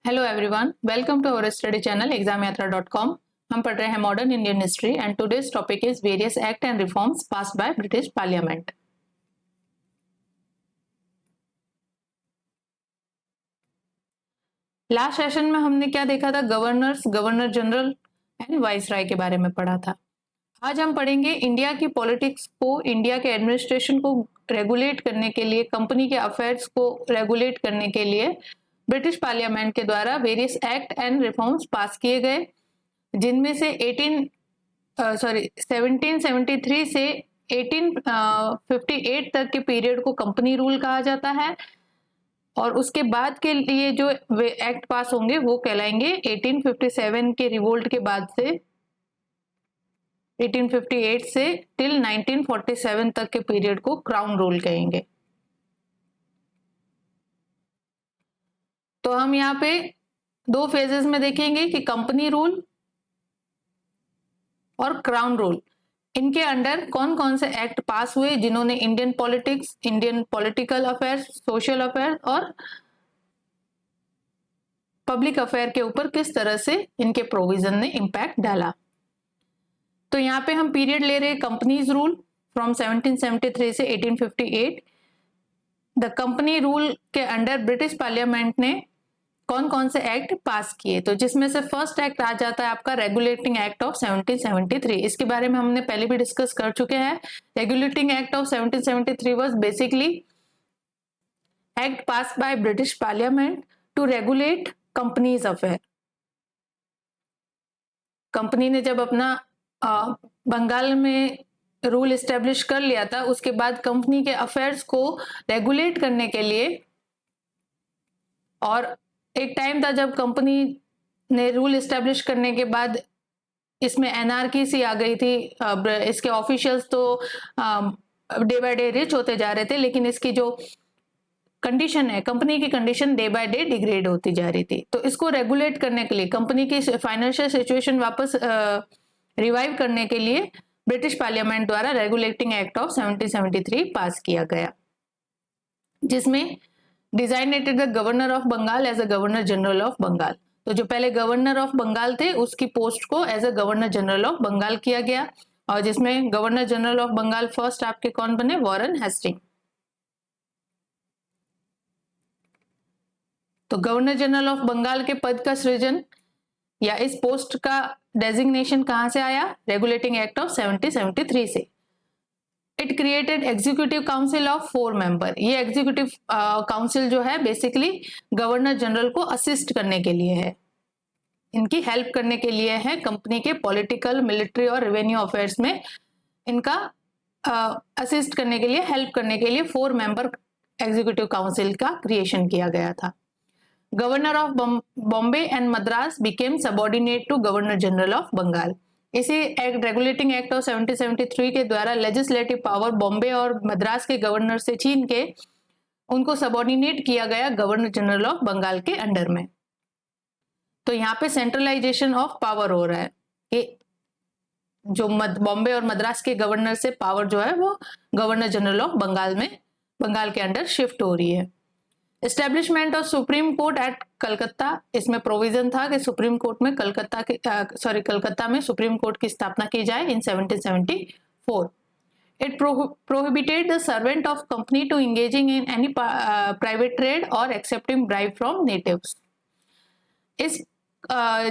Hello everyone, welcome to our study channel examyatra.com। हम पढ़ रहे हैं modern Indian history and today's topic is various act and reforms passed by British parliament. Last session में हमने क्या देखा था? Governors, governor general and viceroy के बारे में पढ़ा था। आज हम पढ़ेंगे इंडिया की पॉलिटिक्स को, इंडिया के एडमिनिस्ट्रेशन को रेगुलेट करने के लिए, कंपनी के अफेयर्स को रेगुलेट करने के लिए ब्रिटिश पार्लियामेंट के द्वारा वेरियस एक्ट एंड रिफॉर्म्स पास किए गए, जिनमें से 1773 से 1858 तक के पीरियड को कंपनी रूल कहा जाता है और उसके बाद के लिए जो एक्ट पास होंगे वो कहलाएंगे 1857 के रिवोल्ट के बाद से 1858 से टिल 1947 तक के पीरियड को क्राउन रूल कहेंगे। तो हम यहाँ पे दो फेजेस में देखेंगे कि कंपनी रूल और क्राउन रूल, इनके अंडर कौन कौन से एक्ट पास हुए जिन्होंने Indian politics, Indian political affairs, social affairs और पब्लिक अफेयर के ऊपर किस तरह से इनके प्रोविजन ने इंपैक्ट डाला। तो यहाँ पे हम पीरियड ले रहे कंपनीज रूल फ्रॉम 1773 से 1858। द कंपनी रूल के अंडर ब्रिटिश पार्लियामेंट ने कौन कौन से एक्ट पास किए, तो जिसमें से फर्स्ट एक्ट आ जाता है आपका रेगुलेटिंग एक्ट ऑफ 1773। इसके बारे में हमने पहले भी डिस्कस कर चुके हैं। Regulating act of 1773 was basically act pass by British parliament to regulate company's affair. Company ने जब अपना बंगाल में रूल एस्टेब्लिश कर लिया था, उसके बाद कंपनी के अफेयर्स को रेगुलेट करने के लिए, और एक टाइम था जब कंपनी ने रूल एस्टेब्लिश करने के बाद इसमें एनार्की सी आ गई थी। इसके ऑफिशियल्स तो डे बाय डे रिच होते जा रहे थे, लेकिन इसकी जो कंडीशन है, कंपनी की condition day by day degrade होती जा रही थी। तो इसको रेगुलेट करने के लिए, कंपनी की फाइनेंशियल सिचुएशन वापस रिवाइव करने के लिए ब्रिटिश पार्लियामेंट द्वारा रेगुलेटिंग एक्ट ऑफ 1773 पास किया गया, जिसमें designated the governor of Bengal as a governor general of Bengal. तो जो पहले गवर्नर ऑफ बंगाल थे उसकी पोस्ट को as a governor general of Bengal किया गया, और जिसमें governor general of Bengal first आपके कौन बने? Warren Hasting. तो गवर्नर जनरल ऑफ बंगाल के पद का सृजन या इस पोस्ट का डेजिग्नेशन कहां से आया? रेगुलेटिंग एक्ट ऑफ 1773 से। It created executive council of 4 member. ये एग्जीक्यूटिव काउंसिल जो है बेसिकली गवर्नर जनरल को असिस्ट करने के लिए है, इनकी हेल्प करने के लिए है। कंपनी के पॉलिटिकल, मिलिट्री और रेवेन्यू अफेयर्स में इनका असिस्ट करने के लिए, हेल्प करने के लिए 4 मेंबर एग्जीक्यूटिव काउंसिल का क्रिएशन किया गया था। Governor of Bombay and Madras became subordinate to governor general of Bengal. इसी एक्ट, रेगुलेटिंग एक्ट ऑफ 1773 के द्वारा लेजिस्लेटिव पावर बॉम्बे और मद्रास के गवर्नर से छीन के उनको सबॉर्डिनेट किया गया गवर्नर जनरल ऑफ बंगाल के अंडर में। तो यहाँ पे सेंट्रलाइजेशन ऑफ पावर हो रहा है कि जो बॉम्बे और मद्रास के गवर्नर से पावर जो है वो गवर्नर जनरल ऑफ बंगाल में, बंगाल के अंडर शिफ्ट हो रही है। Establishment of supreme court at Calcutta, इसमें प्रोविजन था कि सुप्रीम कोर्ट में कलकत्ता में सुप्रीम कोर्ट की स्थापना की जाए in 1774। It prohibited the servant of company to engaging in any private trade और एक्सेप्टिंग ब्राइब फ्रॉम नेटिव्स। इस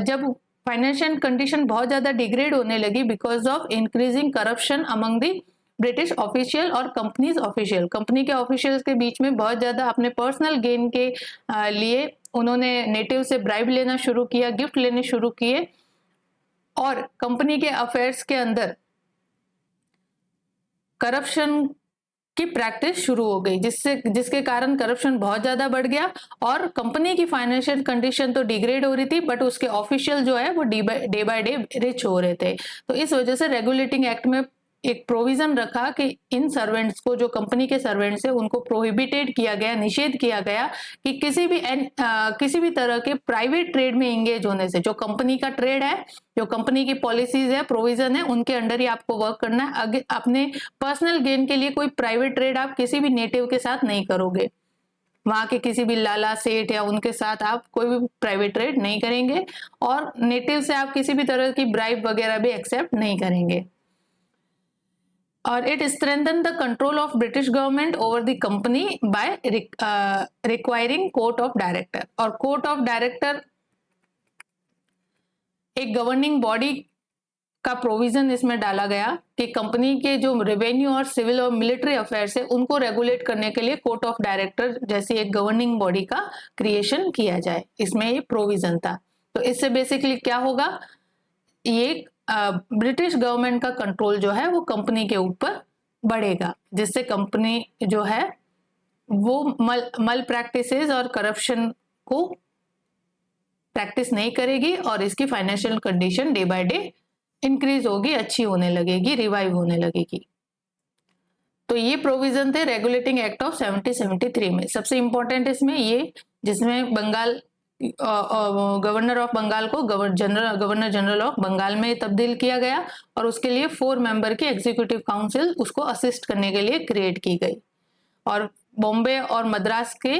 जब फाइनेंशियल कंडीशन बहुत ज्यादा डिग्रेड होने लगी because of increasing corruption among the British official और कंपनीज ऑफिशियल, कंपनी के officials के बीच में बहुत ज्यादा अपने पर्सनल गेन के लिए उन्होंने नेटिव से ब्राइब लेना शुरू किया, गिफ्ट लेने शुरू किए, और कंपनी के अफेयर्स के अंदर करप्शन की प्रैक्टिस शुरू हो गई, जिसके कारण करप्शन बहुत ज्यादा बढ़ गया और कंपनी की फाइनेंशियल कंडीशन तो डिग्रेड हो रही थी, बट उसके ऑफिशियल जो है वो डे बाय डे रिच हो रहे थे। तो इस वजह से रेगुलेटिंग एक्ट में एक प्रोविजन रखा कि इन सर्वेंट्स को, जो कंपनी के सर्वेंट्स है, उनको प्रोहिबिटेड किया गया, निषेध किया गया कि किसी भी तरह के प्राइवेट ट्रेड में एंगेज होने से, जो कंपनी का ट्रेड है, जो कंपनी की पॉलिसीज है, प्रोविजन है, उनके अंडर ही आपको वर्क करना है। अपने पर्सनल गेन के लिए कोई प्राइवेट ट्रेड आप किसी भी नेटिव के साथ नहीं करोगे। वहां के किसी भी लाला सेठ या उनके साथ आप कोई भी प्राइवेट ट्रेड नहीं करेंगे, और नेटिव से आप किसी भी तरह की ब्राइब वगैरह भी एक्सेप्ट नहीं करेंगे। और it strengthen the control of British government over the company by requiring court of director. और कोर्ट ऑफ डायरेक्टर एक गवर्निंग बॉडी का प्रोविजन इसमें डाला गया कि कंपनी के जो रेवेन्यू और सिविल और मिलिट्री अफेयर्स है उनको रेगुलेट करने के लिए कोर्ट ऑफ डायरेक्टर जैसी एक गवर्निंग बॉडी का क्रिएशन किया जाए, इसमें ये प्रोविजन था। तो इससे बेसिकली क्या होगा, ये ब्रिटिश गवर्नमेंट का कंट्रोल जो है वो कंपनी के ऊपर बढ़ेगा, जिससे कंपनी जो है वो मल प्रैक्टिसेस और करप्शन को प्रैक्टिस नहीं करेगी और इसकी financial condition day by day increase होगी, अच्छी होने लगेगी, रिवाइव होने लगेगी। तो ये प्रोविजन थे रेगुलेटिंग एक्ट ऑफ 1773 में। सबसे इंपॉर्टेंट इसमें ये, जिसमें बंगाल गवर्नर ऑफ बंगाल को गवर्नर जनरल ऑफ बंगाल में तब्दील किया गया और उसके लिए 4 मेंबर की एग्जीक्यूटिव काउंसिल उसको असिस्ट करने के लिए क्रिएट की गई, और बॉम्बे और मद्रास के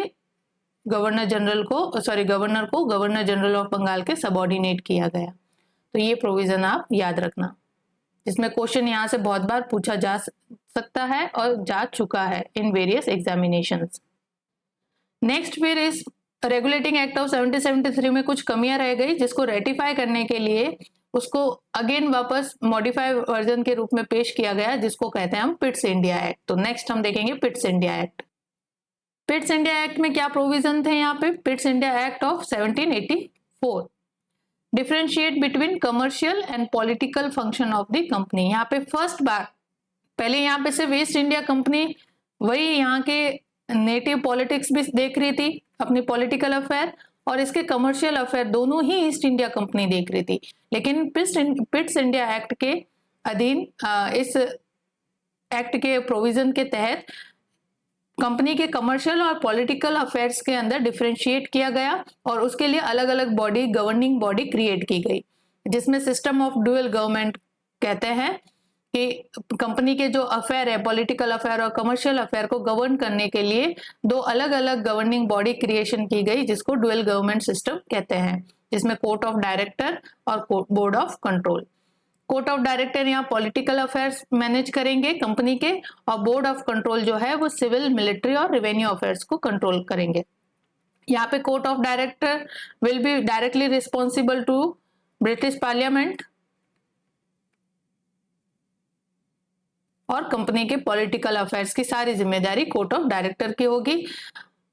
गवर्नर को गवर्नर जनरल ऑफ बंगाल के सबऑर्डिनेट किया गया। तो ये प्रोविजन आप याद रखना, जिसमें क्वेश्चन यहाँ से बहुत बार पूछा जा सकता है और जा चुका है इन वेरियस एग्जामिनेशंस। नेक्स्ट फिर इस रेगुलेटिंग एक्ट ऑफ 1773 में कुछ कमियां रह गई, जिसको रेटिफाई करने के लिए उसको अगेन वापस मॉडिफाइड वर्जन के रूप में पेश किया गया, जिसको कहते हैं हम पिट्स इंडिया एक्ट। तो नेक्स्ट हम देखेंगे पिट्स इंडिया एक्ट। पिट्स इंडिया एक्ट में क्या प्रोविजन थे यहाँ पे? पिट्स India act of 1784 differentiate between commercial and political function of the company. यहाँ पे फर्स्ट बार, पहले यहाँ पे सिर्फ ईस्ट इंडिया कंपनी वही यहाँ के नेटिव पॉलिटिक्स भी देख रही थी, अपनी पॉलिटिकल अफेयर और इसके कमर्शियल अफेयर दोनों ही ईस्ट इंडिया कंपनी देख रही थी। लेकिन पिट्स इंडिया एक्ट के अधीन इस एक्ट के प्रोविजन के तहत कंपनी के कमर्शियल और पॉलिटिकल अफेयर्स के अंदर डिफरेंशिएट किया गया और उसके लिए अलग अलग बॉडी, गवर्निंग बॉडी क्रिएट की गई, जिसमें सिस्टम ऑफ ड्यूअल गवर्नमेंट कहते हैं कि कंपनी के जो अफेयर है, पॉलिटिकल अफेयर और कमर्शियल अफेयर को गवर्न करने के लिए 2 अलग अलग गवर्निंग बॉडी क्रिएशन की गई, जिसको ड्यूअल गवर्नमेंट सिस्टम कहते हैं, जिसमें कोर्ट ऑफ डायरेक्टर और board of control. Court of director यहाँ पॉलिटिकल अफेयर्स मैनेज करेंगे कंपनी के, और बोर्ड ऑफ कंट्रोल जो है वो सिविल, मिलिट्री और रेवेन्यू अफेयर्स को कंट्रोल करेंगे। यहाँ पे court of director will be directly responsible to British parliament और कंपनी के पॉलिटिकल अफेयर्स की सारी जिम्मेदारी कोर्ट ऑफ डायरेक्टर की होगी।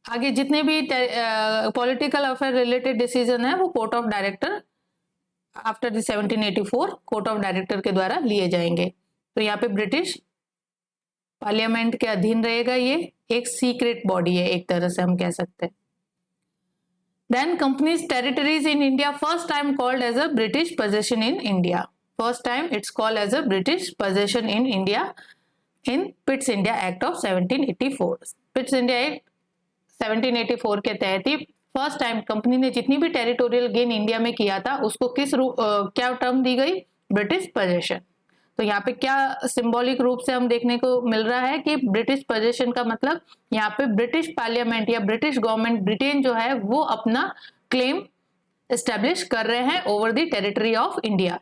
आगे जितने भी पॉलिटिकल अफेयर रिलेटेड डिसीजन है वो court of director after the 1784 court of director के द्वारा लिए जाएंगे। तो यहाँ पे ब्रिटिश पार्लियामेंट के अधीन रहेगा, ये एक सीक्रेट बॉडी है एक तरह से हम कह सकते हैं। Then company's territories in India first time called as a British possession in India, first time it's called as a British possession in India in Pitt's India act of 1784। Pitt's India act 1784 के तहत ही first time company ने जितनी भी territorial gain India में किया था उसको क्या टर्म दी गई? British possession. तो यहाँ पे क्या सिंबॉलिक रूप से हम देखने को मिल रहा है कि ब्रिटिश पोजेशन का मतलब यहाँ पे ब्रिटिश पार्लियामेंट या ब्रिटिश गवर्नमेंट, ब्रिटेन जो है वो अपना क्लेम एस्टेब्लिश कर रहे हैं over the territory of India.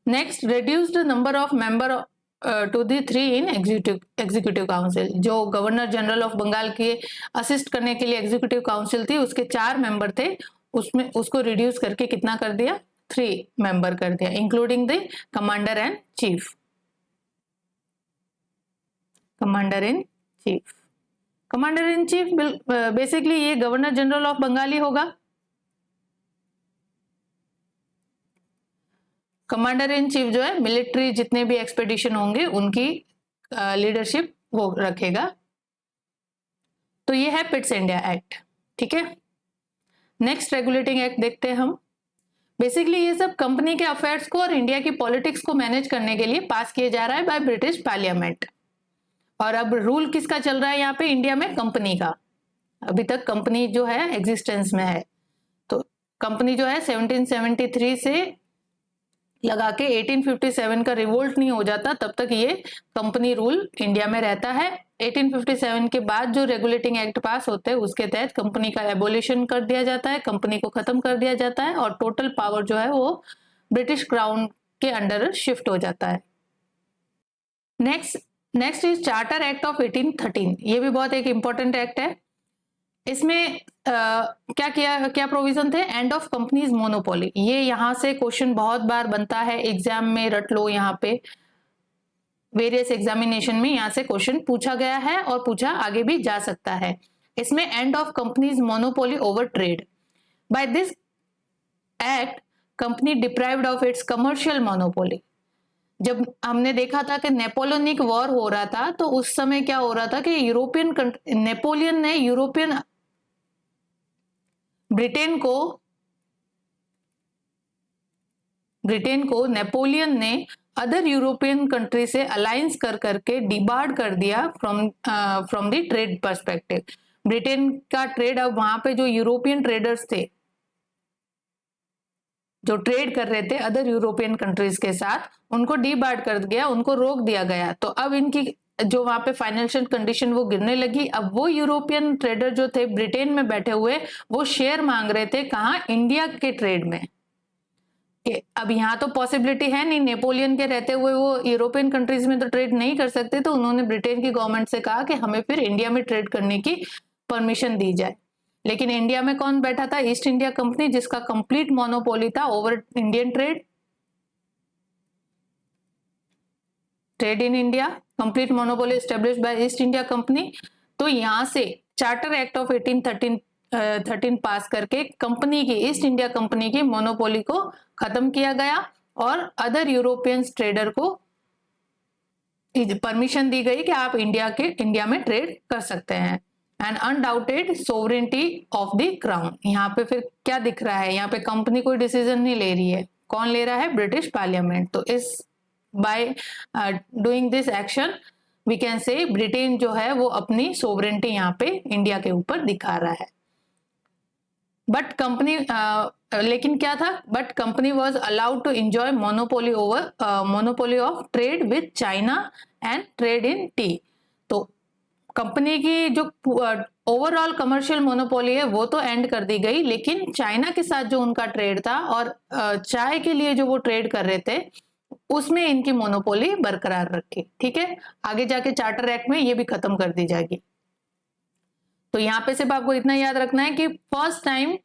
Next, reduced number of member to the 3 in executive council. जो गवर्नर जनरल ऑफ बंगाल के असिस्ट करने के लिए एग्जीक्यूटिव काउंसिल थी उसके 4 मेंबर थे, उसमें उसको रिड्यूस करके कितना कर दिया? 3 मेंबर कर दिया, including the commander and chief. Commander in chief, commander in chief basically ये गवर्नर जनरल ऑफ बंगाल ही होगा। कमांडर इन चीफ जो है मिलिट्री जितने भी एक्सपेडिशन होंगे उनकी लीडरशिप वो रखेगा। तो ये है पिट्स इंडिया एक्ट, ठीक है। नेक्स्ट रेगुलेटिंग एक्ट देखते हैं हम। बेसिकली ये सब कंपनी के अफेयर्स को और इंडिया की पॉलिटिक्स को मैनेज करने के लिए पास किए जा रहा है बाय ब्रिटिश पार्लियामेंट। और अब रूल किसका चल रहा है यहाँ पे इंडिया में? कंपनी का। अभी तक कंपनी जो है एग्जिस्टेंस में है। तो कंपनी जो है 1773 से लगा के 1857 का रिवोल्ट नहीं हो जाता तब तक ये कंपनी रूल इंडिया में रहता है 1857 के बाद जो रेगुलेटिंग एक्ट पास होते हैं उसके तहत कंपनी का एबोलिशन कर दिया जाता है, कंपनी को खत्म कर दिया जाता है और टोटल पावर जो है वो ब्रिटिश क्राउन के अंडर शिफ्ट हो जाता है। Next is charter act of 1813। ये भी बहुत एक इंपॉर्टेंट एक्ट है। इसमें क्या प्रोविजन थे? And of company's monopoly. ये यहाँ से क्वेश्चन बहुत बार बनता है एग्जाम में, रट लो, यहाँ पे वेरियस एग्जामिनेशन में यहाँ से क्वेश्चन पूछा गया है और पूछा आगे भी जा सकता है। इसमें end of company's monopoly over trade. By this act company deprived of its commercial monopoly. जब हमने देखा था कि नेपोलियनिक वॉर हो रहा था तो उस समय क्या हो रहा था कि नेपोलियन ने ब्रिटेन को नेपोलियन ने अदर यूरोपियन कंट्री से अलायंस कर करके डिबार्ड कर दिया from the trade perspective. Britain का ट्रेड, अब वहां पे जो यूरोपियन ट्रेडर्स थे जो ट्रेड कर रहे थे अदर यूरोपियन कंट्रीज के साथ, उनको डीबार्ड कर दिया, उनको रोक दिया गया। तो अब इनकी जो वहां पे फाइनेंशियल कंडीशन वो गिरने लगी। अब वो यूरोपियन ट्रेडर जो थे ब्रिटेन में बैठे हुए, वो शेयर मांग रहे थे कहाँ? इंडिया के ट्रेड में। अब यहाँ तो पॉसिबिलिटी है नहीं, नेपोलियन के रहते हुए वो यूरोपियन कंट्रीज में तो ट्रेड नहीं कर सकते, तो उन्होंने ब्रिटेन की गवर्नमेंट से कहा कि हमें फिर इंडिया में ट्रेड करने की परमिशन दी जाए। लेकिन इंडिया में कौन बैठा था? ईस्ट इंडिया कंपनी, जिसका कंप्लीट मोनोपोली था over Indian trade in India. Complete monopoly established by east India company. तो यहां से चार्टर एक्ट ऑफ 1813 पास करके कंपनी की, ईस्ट इंडिया कंपनी की मोनोपोली को खत्म किया गया और अदर यूरोपियन ट्रेडर को परमिशन दी गई कि आप इंडिया में ट्रेड कर सकते हैं। And undoubted sovereignty of the crown. यहाँ पे फिर क्या दिख रहा है? यहाँ पे कंपनी कोई डिसीजन नहीं ले रही है, कौन ले रहा है? British parliament. तो इस by doing this action we can say Britain जो है वो अपनी सोवरेनिटी यहाँ पे इंडिया के ऊपर दिखा रहा है। बट कंपनी लेकिन क्या था? But company was allowed to enjoy monopoly of trade with China and trade in tea. तो कंपनी की जो ओवरऑल कमर्शियल मोनोपोली है वो तो एंड कर दी गई, लेकिन चाइना के साथ जो उनका ट्रेड था और चाय के लिए जो वो ट्रेड कर रहे थे उसमें इनकी मोनोपोली बरकरार रखी। ठीक है, आगे जाके चार्टर एक्ट में ये भी खत्म कर दी जाएगी। तो यहाँ पे सिर्फ आपको इतना याद रखना है कि first time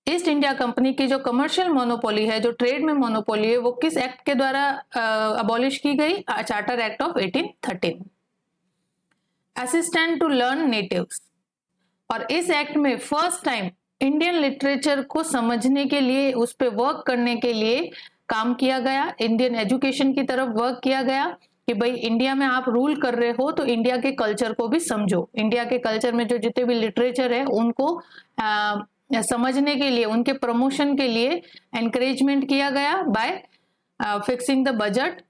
east India company की जो कमर्शियल मोनोपोली है, जो ट्रेड में मोनोपोली है, वो किस एक्ट के द्वारा अबॉलिश की गई? Charter act of 1813। Assistant to learn natives. और इस एक्ट में फर्स्ट टाइम इंडियन लिटरेचर को समझने के लिए, उस पर वर्क करने के लिए काम किया गया। इंडियन एजुकेशन की तरफ वर्क किया गया कि भाई इंडिया में आप रूल कर रहे हो तो इंडिया के कल्चर को भी समझो। इंडिया के कल्चर में जो जितने भी लिटरेचर है उनको समझने के लिए, उनके प्रमोशन के लिए एनकरेजमेंट किया गया बाय फिक्सिंग द बजट।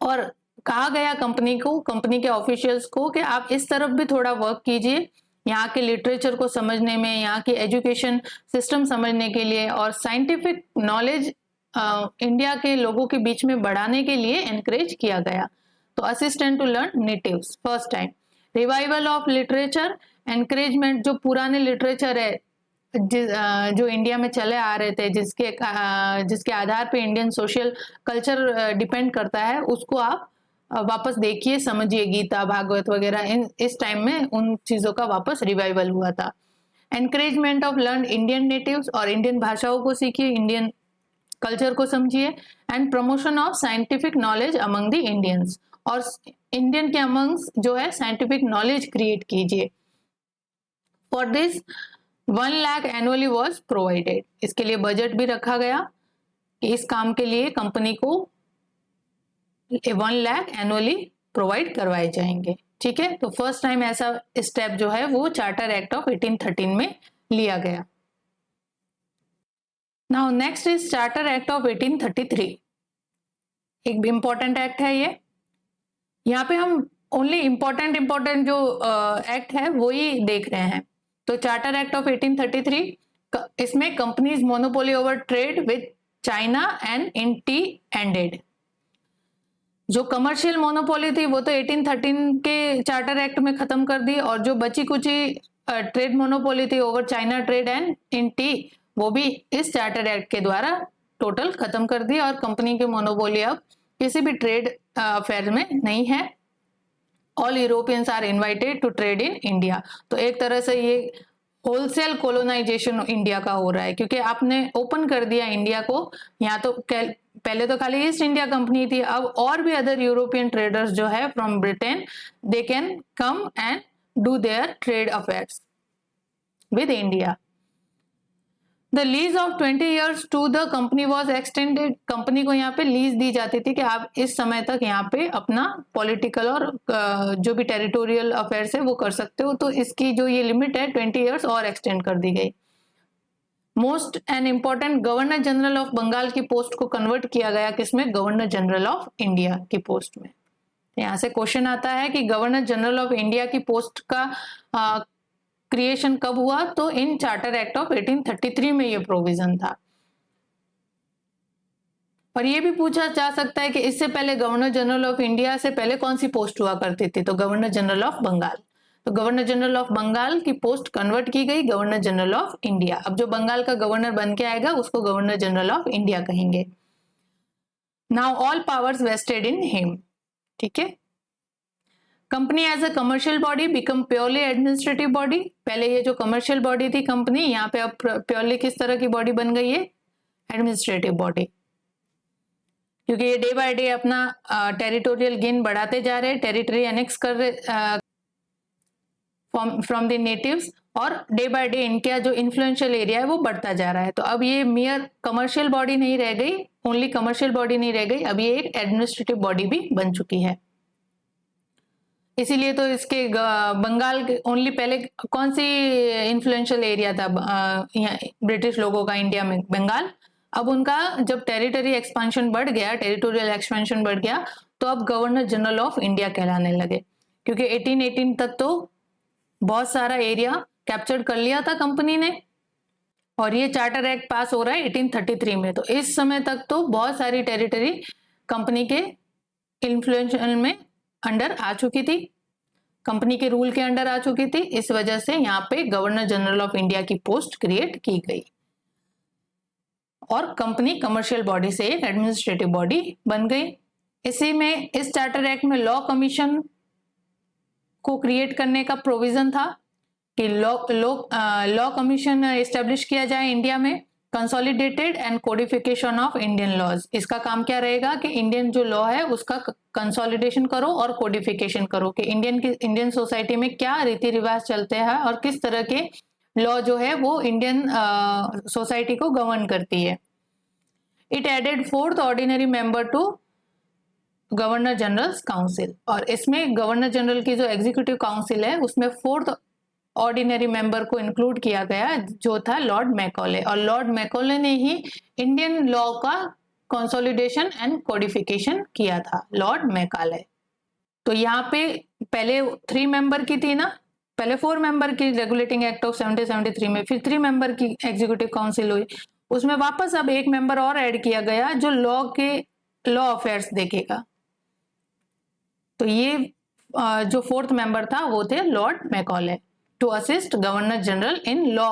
और कहा गया कंपनी को, कंपनी के ऑफिशियल्स को, कि आप इस तरफ भी थोड़ा वर्क कीजिए, यहाँ के लिटरेचर को समझने में, यहाँ की एजुकेशन सिस्टम समझने के लिए और साइंटिफिक नॉलेज इंडिया के लोगों के बीच में बढ़ाने के लिए एनकरेज किया गया। तो assistant to learn natives first time. Revival of literature, encouragement, जो पुराने लिटरेचर है जो इंडिया में चले आ रहे थे, जिसके आधार पे इंडियन सोशल कल्चर डिपेंड करता है, उसको आप वापस देखिए, समझिए। गीता, भागवत वगैरह इस टाइम में उन चीजों का वापस रिवाइवल हुआ था। Encouragement of learn Indian natives, और इंडियन भाषाओं को सीखिए, इंडियन कल्चर को समझिए। And promotion of scientific knowledge among the Indians, और इंडियन के अमंग्स जो है साइंटिफिक नॉलेज क्रिएट कीजिए। For this 1 lakh annually was provided. इसके लिए बजट भी रखा गया कि इस काम के लिए कंपनी को 1 लाख एनुअली प्रोवाइड करवाए जाएंगे। ठीक है, तो फर्स्ट टाइम ऐसा स्टेप जो है वो चार्टर एक्ट ऑफ 1813 में लिया गया। Now next is charter act of 1833। एक इंपॉर्टेंट एक्ट है ये। यहाँ पे हम ओनली इंपॉर्टेंट जो एक्ट है वो ही देख रहे हैं। तो चार्टर एक्ट ऑफ 1833, इसमें companies monopoly over trade with China and in T ended. जो कमर्शियल मोनोपोली थी वो तो 1813 के चार्टर एक्ट में खत्म कर दी, और जो बची कुची ट्रेड मोनोपोली थी over China trade and in T, वो भी इस चार्टर एक्ट के द्वारा टोटल खत्म कर दी, और कंपनी की मोनोपोली अब किसी भी ट्रेड अफेयर में नहीं है। All Europeans are invited to trade in India. तो एक तरह से ये होलसेल कोलोनाइजेशन इंडिया का हो रहा है, क्योंकि आपने ओपन कर दिया इंडिया को। यहाँ तो पहले तो खाली ईस्ट इंडिया कंपनी थी, अब और भी अदर यूरोपियन ट्रेडर्स जो है from Britain, they can come and do their trade affairs with India. The lease of 20 years to the company was extended. Company को यहाँ पे लीज दी जाती थी कि आप इस समय तक यहाँ पे अपना पॉलिटिकल और जो भी टेरिटोरियल अफेयर्स है वो कर सकते हो। तो इसकी जो ये लिमिट है 20 years और एक्सटेंड कर दी गई। Most and important, governor general of Bengal की पोस्ट को कन्वर्ट किया गया किसमें? गवर्नर जनरल ऑफ इंडिया की पोस्ट में। यहाँ से क्वेश्चन आता है कि गवर्नर जनरल ऑफ इंडिया की पोस्ट का क्रिएशन कब हुआ? तो इन चार्टर एक्ट ऑफ 1833 में ये प्रोविजन था। और ये भी पूछा जा सकता है कि इससे पहले गवर्नर जनरल ऑफ इंडिया से पहले कौन सी पोस्ट हुआ करती थी? तो गवर्नर जनरल ऑफ बंगाल। तो गवर्नर जनरल ऑफ बंगाल की पोस्ट कन्वर्ट की गई गवर्नर जनरल ऑफ इंडिया। अब जो बंगाल का गवर्नर बन के आएगा उसको गवर्नर जनरल ऑफ इंडिया कहेंगे। Now all powers vested in him. ठीक है। Company as a commercial body become purely administrative body. पहले ये जो कमर्शियल बॉडी थी कंपनी, यहाँ पे अब प्योरली किस तरह की बॉडी बन गई है? Administrative body. क्योंकि ये डे बाय डे अपना टेरिटोरियल गेन बढ़ाते जा रहे हैं, टेरिटरी एनेक्स कर रहे फ्रॉम द नेटिव्स, और डे बाय डे इनका जो इन्फ्लुएंशियल एरिया है वो बढ़ता जा रहा है। तो अब ये मियर कमर्शियल बॉडी नहीं रह गई, ओनली कमर्शियल बॉडी नहीं रह गई, अब ये एक एडमिनिस्ट्रेटिव बॉडी भी बन चुकी है। इसीलिए तो इसके बंगाल के ओनली पहले कौन सी इन्फ्लुएंशियल एरिया था यहाँ ब्रिटिश लोगों का इंडिया में? बंगाल। अब उनका जब टेरिटरी एक्सपेंशन बढ़ गया, टेरिटोरियल एक्सपेंशन बढ़ गया, तो अब गवर्नर जनरल ऑफ इंडिया कहलाने लगे, क्योंकि 1818 तक तो बहुत सारा एरिया कैप्चर कर लिया था कंपनी ने, और ये चार्टर एक्ट पास हो रहा है 1833 में। तो इस समय तक तो बहुत सारी टेरिटरी कंपनी के इन्फ्लुएंशियल में अंडर आ चुकी थी, कंपनी के रूल के अंडर आ चुकी थी। इस वजह से यहाँ पे गवर्नर जनरल ऑफ इंडिया की पोस्ट क्रिएट की गई, और कंपनी कमर्शियल बॉडी से एक एडमिनिस्ट्रेटिव बॉडी बन गई। इसी में इस चार्टर एक्ट में लॉ कमीशन को क्रिएट करने का प्रोविजन था कि लॉ कमीशन एस्टेब्लिश किया जाए इंडिया में। Consolidated and codification of Indian laws. इसका काम क्या रहेगा कि इंडियन जो लॉ है उसका कंसोलिडेशन करो और कोडिफिकेशन करो कि इंडियन सोसाइटी में क्या रीति रिवाज चलते हैं और किस तरह के लॉ जो है वो इंडियन सोसाइटी को गवर्न करती है। It added 4th ordinary member to governor general council, और इसमें गवर्नर जनरल की जो एग्जीक्यूटिव काउंसिल है उसमें 4th ऑर्डिनरी मेंबर को इंक्लूड किया गया जो था लॉर्ड मैकॉले, और लॉर्ड मैकॉले ने ही इंडियन लॉ का कंसोलिडेशन एंड कोडिफिकेशन किया था, लॉर्ड मैकाले। तो यहाँ पे पहले 3 मेंबर की थी ना, पहले 4 मेंबर की रेगुलेटिंग एक्ट ऑफ 1773 में, फिर 3 मेंबर की एग्जीक्यूटिव काउंसिल हुई, उसमें वापस अब 1 मेंबर और ऐड किया गया जो लॉ अफेयर्स देखेगा। तो ये जो 4th मेंबर था वो थे lord Macaulay to assist governor general in law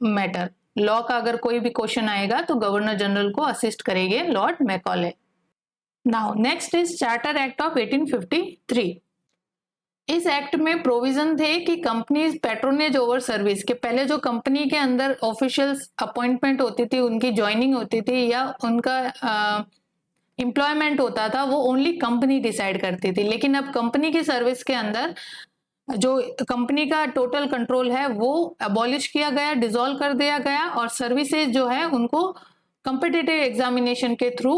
matter. Law का अगर कोई भी क्वेश्चन आएगा तो गवर्नर जनरल को असिस्ट करेंगे lord Macaulay. Now next is charter act of 1853। इस एक्ट में प्रोविजन थे कि कंपनीज पैट्रोनेज ओवर सर्विस के पहले जो कंपनी के अंदर ऑफिशियल्स अपॉइंटमेंट होती थी, उनकी ज्वाइनिंग होती थी या उनका एम्प्लॉयमेंट होता था, वो ओनली कंपनी डिसाइड करती थी। लेकिन अब कंपनी की सर्विस के अंदर जो कंपनी का टोटल कंट्रोल है वो अबॉलिश किया गया, डिसॉल्व कर दिया गया, और सर्विसेज जो है उनको कॉम्पिटिटिव एग्जामिनेशन के थ्रू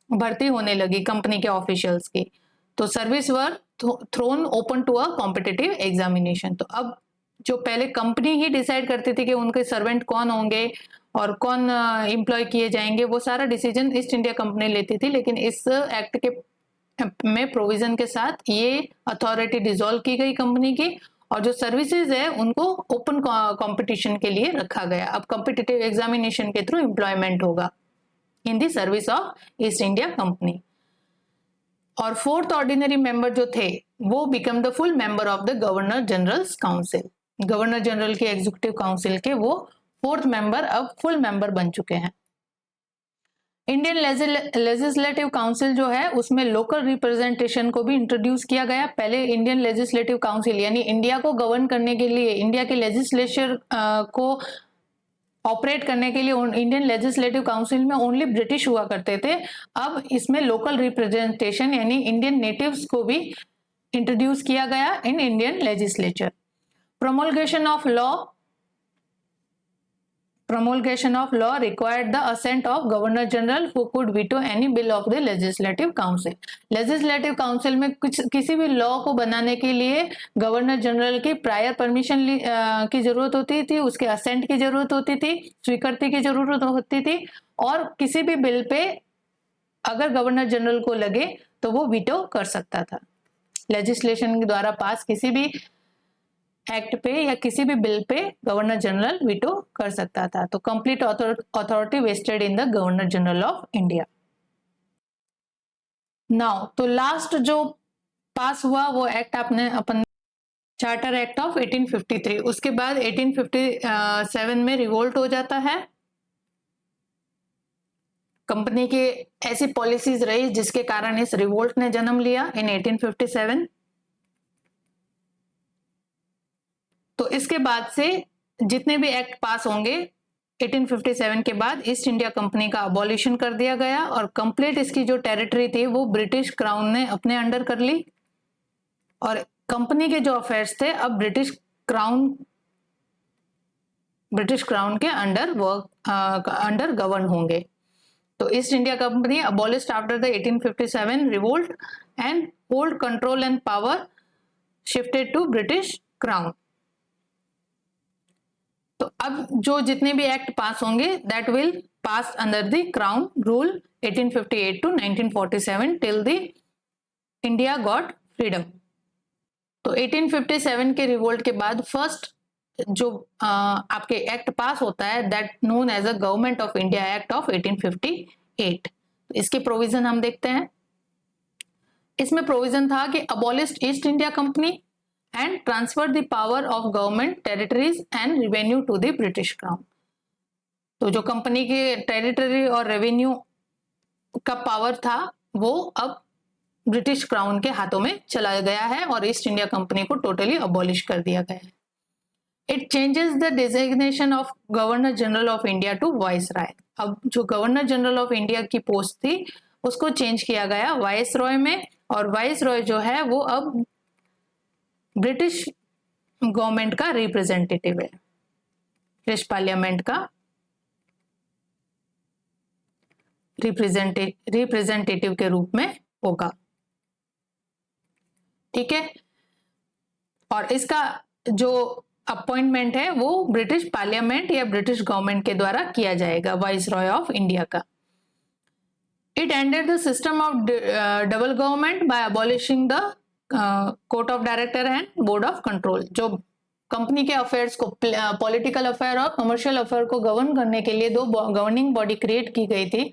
भर्ती होने लगी कंपनी के ऑफिशियल्स की। तो service were thrown open to a competitive examination. तो अब जो पहले कंपनी ही डिसाइड करती थी कि उनके सर्वेंट कौन होंगे और कौन एम्प्लॉय किए जाएंगे, वो सारा डिसीजन ईस्ट इंडिया कंपनी लेती थी। लेकिन इस एक्ट के में प्रोविजन के साथ ये अथॉरिटी डिसॉल्व की गई कंपनी की, और जो सर्विसेज है उनको ओपन कंपटीशन के लिए रखा गया। अब कॉम्पिटिटिव एग्जामिनेशन के थ्रू एम्प्लॉयमेंट होगा in the service of east India company. और फोर्थ ऑर्डिनरी मेंबर जो थे वो become the full member of the governor generals council. Governor general के एग्जीक्यूटिव काउंसिल के वो फोर्थ मेंबर अब फुल मेंबर बन चुके हैं। इंडियन लेजिस्लेटिव काउंसिल जो है उसमें लोकल रिप्रेजेंटेशन को भी इंट्रोड्यूस किया गया। पहले इंडियन लेजिस्लेटिव काउंसिल यानी इंडिया को गवर्न करने के लिए, इंडिया के लेजिस्लेचर को ऑपरेट करने के लिए इंडियन लेजिस्लेटिव काउंसिल में ओनली ब्रिटिश हुआ करते थे। अब इसमें लोकल रिप्रेजेंटेशन यानी इंडियन नेटिव्स को भी इंट्रोड्यूस किया गया in Indian legislature. promulgation of law required the assent of governor general who could veto any bill of the legislative council। legislative council में किसी भी लॉ को बनाने के लिए गवर्नर जनरल की प्रायर परमिशन की जरूरत होती थी, उसके असेंट की जरूरत होती थी, स्वीकृति की जरूरत होती थी, और किसी भी बिल पे अगर गवर्नर जनरल को लगे तो वो वीटो कर सकता था। लेजिस्लेशन के द्वारा पास किसी भी एक्ट पे या किसी भी bill pay governor general veto कर सकता था। तो complete authority vested in the governor general of India. Now तो लास्ट जो पास हुआ वो एक्ट अपन चार्टर एक्ट ऑफ 1853। उसके बाद 1857 में रिवोल्ट हो जाता है। कंपनी की ऐसी पॉलिसीज रही जिसके कारण इस रिवोल्ट ने जन्म लिया इन 1857। तो इसके बाद से जितने भी एक्ट पास होंगे 1857 के बाद ईस्ट इंडिया कंपनी का अबॉलिशन कर दिया गया और कंप्लीट इसकी जो टेरिटरी थी वो ब्रिटिश क्राउन ने अपने अंडर कर ली और कंपनी के जो अफेयर्स थे अब ब्रिटिश क्राउन के अंडर गवर्न होंगे। तो East India company abolished after the 1857 revolt and hold control and power shifted to British crown. तो अब जो जितने भी एक्ट पास होंगे that will pass under the crown rule 1858 to 1947 till the India got freedom. तो 1857 के revolt के बाद फर्स्ट जो आपके एक्ट पास होता है that known as a government of India act of 1858। इसके प्रोविजन हम देखते हैं। इसमें प्रोविजन था कि abolished east India company and transfer the power of government territories and revenue to the British Crown। तो जो कंपनी के टेरिटरी और रेवेन्यू का पावर था वो अब ब्रिटिश क्राउन के हाथों में चला गया है और ईस्ट इंडिया कंपनी को टोटली अबॉलिश कर दिया गया है। It changes the designation of governor general of India to viceroy. अब जो गवर्नर जनरल ऑफ इंडिया की पोस्ट थी उसको चेंज किया गया वाइसरॉय में, और वाइसरॉय जो है वो अब ब्रिटिश गवर्नमेंट का रिप्रेजेंटेटिव है, ब्रिटिश पार्लियामेंट का रिप्रेजेंटेटिव के रूप में होगा। ठीक है, और इसका जो अपॉइंटमेंट है वो ब्रिटिश पार्लियामेंट या ब्रिटिश गवर्नमेंट के द्वारा किया जाएगा, वाइसरॉय ऑफ इंडिया का। It ended the system of double government by abolishing the court of director and board of control. जो कंपनी के अफेयर्स को, पॉलिटिकल अफेयर और कमर्शियल अफेयर को गवर्न करने के लिए दो गवर्निंग बॉडी क्रिएट की गई थी,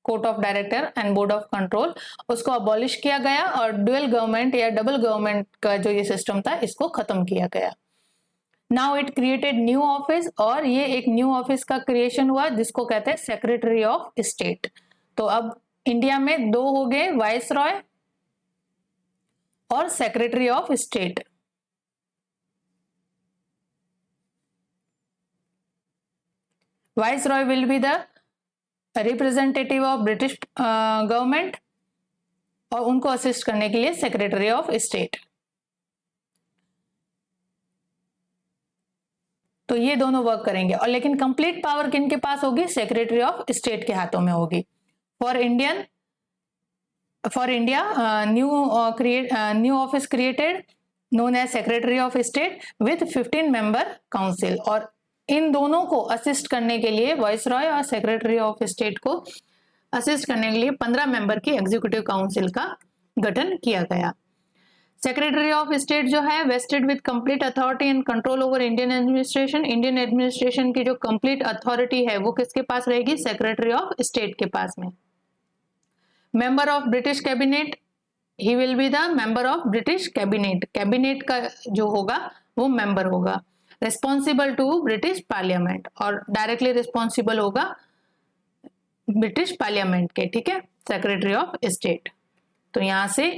court of director and board of control, उसको अबॉलिश किया गया और ड्यूअल गवर्नमेंट या डबल गवर्नमेंट का जो ये सिस्टम था इसको खत्म किया गया। Now it created new office, और ये एक न्यू ऑफिस का क्रिएशन हुआ जिसको कहते हैं सेक्रेटरी ऑफ स्टेट। तो अब इंडिया में दो हो गए, वाइसरॉय और secretary of state. Viceroy will be the representative of British government और उनको असिस्ट करने के लिए सेक्रेटरी ऑफ स्टेट। तो ये दोनों वर्क करेंगे, और लेकिन कंप्लीट पावर किन के पास होगी? सेक्रेटरी ऑफ स्टेट के हाथों में होगी। For India new office created known as secretary of state with 15 member council, और इन दोनों को असिस्ट करने के लिए, वाइसरॉय और सेक्रेटरी ऑफ स्टेट को असिस्ट करने के लिए 15 मेंबर की एग्जीक्यूटिव काउंसिल का गठन किया गया। सेक्रेटरी ऑफ स्टेट जो है wasted with complete authority and control over Indian administration. Indian administration की जो कंप्लीट अथॉरिटी है वो किसके पास रहेगी? सेक्रेटरी ऑफ स्टेट के पास में। Member of British cabinet he will be the member of British cabinet, cabinet का जो होगा वो मेंबर होगा, रिस्पॉन्सिबल टू ब्रिटिश पार्लियामेंट, और डायरेक्टली रिस्पॉन्सिबल होगा ब्रिटिश पार्लियामेंट के, ठीक है, सेक्रेटरी ऑफ स्टेट। तो यहां से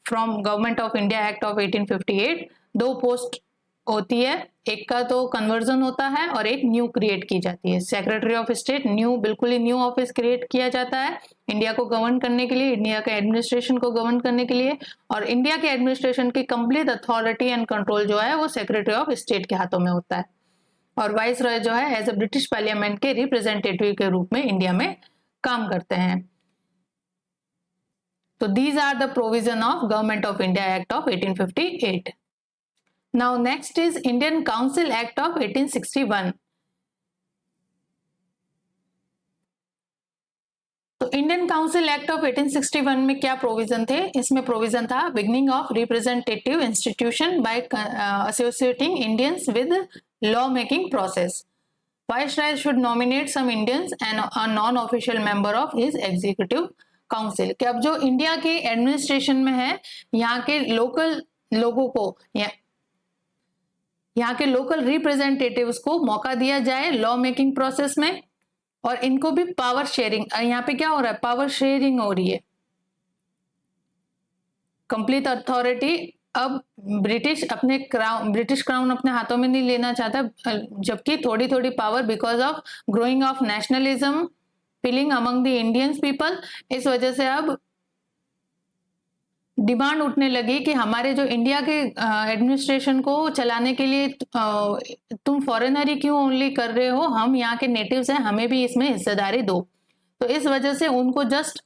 from government of India act of 1858 दो पोस्ट होती है, एक का तो कन्वर्जन होता है और एक न्यू क्रिएट की जाती है। सेक्रेटरी ऑफ स्टेट न्यू, बिल्कुल ही न्यू ऑफिस क्रिएट किया जाता है इंडिया को गवर्न करने के लिए, इंडिया के एडमिनिस्ट्रेशन को गवर्न करने के लिए, और इंडिया के एडमिनिस्ट्रेशन की कंप्लीट अथॉरिटी एंड कंट्रोल जो है वो सेक्रेटरी ऑफ स्टेट के हाथों में होता है। और वाइस रॉय जो है एज ए ब्रिटिश पार्लियामेंट के रिप्रेजेंटेटिव के रूप में इंडिया में काम करते हैं। तो these are the provision of government of India act of 1858। Now next is Indian Council Act of 1861। तो इंडियन काउंसिल एक्ट ऑफ 1861 में क्या प्रोविजन थे? इसमें प्रोविजन था beginning of representative institution by associating Indians with law making process. Viceroy should nominate some Indians and a non official member of his executive council. कि अब जो India के administration में है, यहाँ के लोकल लोगों को, यहाँ के लोकल रिप्रेजेंटेटिव्स को मौका दिया जाए लॉ मेकिंग प्रोसेस में, और इनको भी पावर शेयरिंग, यहाँ पे क्या हो रहा है, पावर शेयरिंग हो रही है। कंप्लीट अथॉरिटी अब ब्रिटिश क्राउन अपने हाथों में नहीं लेना चाहता, जबकि थोड़ी थोड़ी power because of growing of nationalism feeling among the Indians people, इस वजह से अब डिमांड उठने लगी कि हमारे जो इंडिया के एडमिनिस्ट्रेशन को चलाने के लिए तुम फॉरेनर ही क्यों ओनली कर रहे हो, हम यहाँ के नेटिव्स हैं, हमें भी इसमें हिस्सेदारी दो। तो इस वजह से उनको जस्ट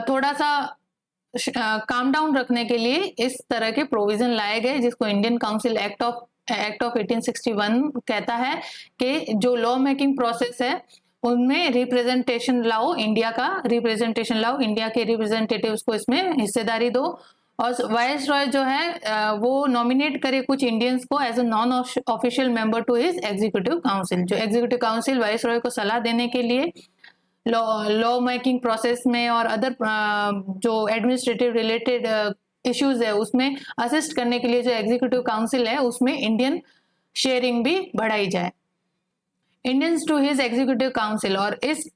थोड़ा सा काम डाउन रखने के लिए इस तरह के प्रोविजन लाए गए, जिसको इंडियन काउंसिल एक्ट ऑफ 1861 कहता है कि जो लॉ मेकिंग प्रोसेस है उनमें रिप्रेजेंटेशन लाओ, इंडिया का रिप्रेजेंटेशन लाओ, इंडिया के रिप्रेजेंटेटिव्स को इसमें हिस्सेदारी दो, और वाइस रॉय जो है वो नॉमिनेट करे कुछ इंडियंस को as a non official member to his executive council. जो एग्जीक्यूटिव काउंसिल वाइस रॉय को सलाह देने के लिए लॉ मेकिंग प्रोसेस में और अदर जो एडमिनिस्ट्रेटिव रिलेटेड इश्यूज है उसमें असिस्ट करने के लिए जो एग्जीक्यूटिव काउंसिल है उसमें इंडियन शेयरिंग भी बढ़ाई जाए। Indians to his executive council, और इस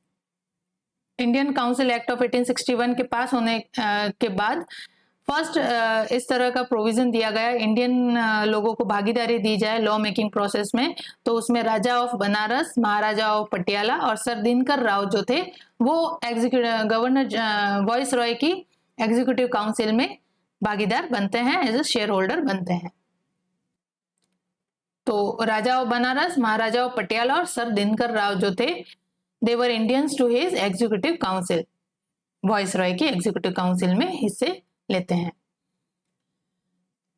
इंडियन काउंसिल एक्ट ऑफ 1861 के पास होने के बाद फर्स्ट इस तरह का प्रोविजन दिया गया, इंडियन लोगों को भागीदारी दी जाए लॉ मेकिंग प्रोसेस में। तो उसमें राजा ऑफ बनारस, महाराजा ऑफ पटियाला और सर दिनकर राव जो थे वो गवर्नर वाइस रॉय की एग्जीक्यूटिव काउंसिल में भागीदार बनते हैं, एज ए शेयर होल्डर बनते हैं। तो राजा ऑफ बनारस, महाराजा ऑफ पटियाला और सर दिनकर राव जो थे, they were Indians to his executive council, viceroy की एग्जीक्यूटिव काउंसिल में हिस्से लेते हैं।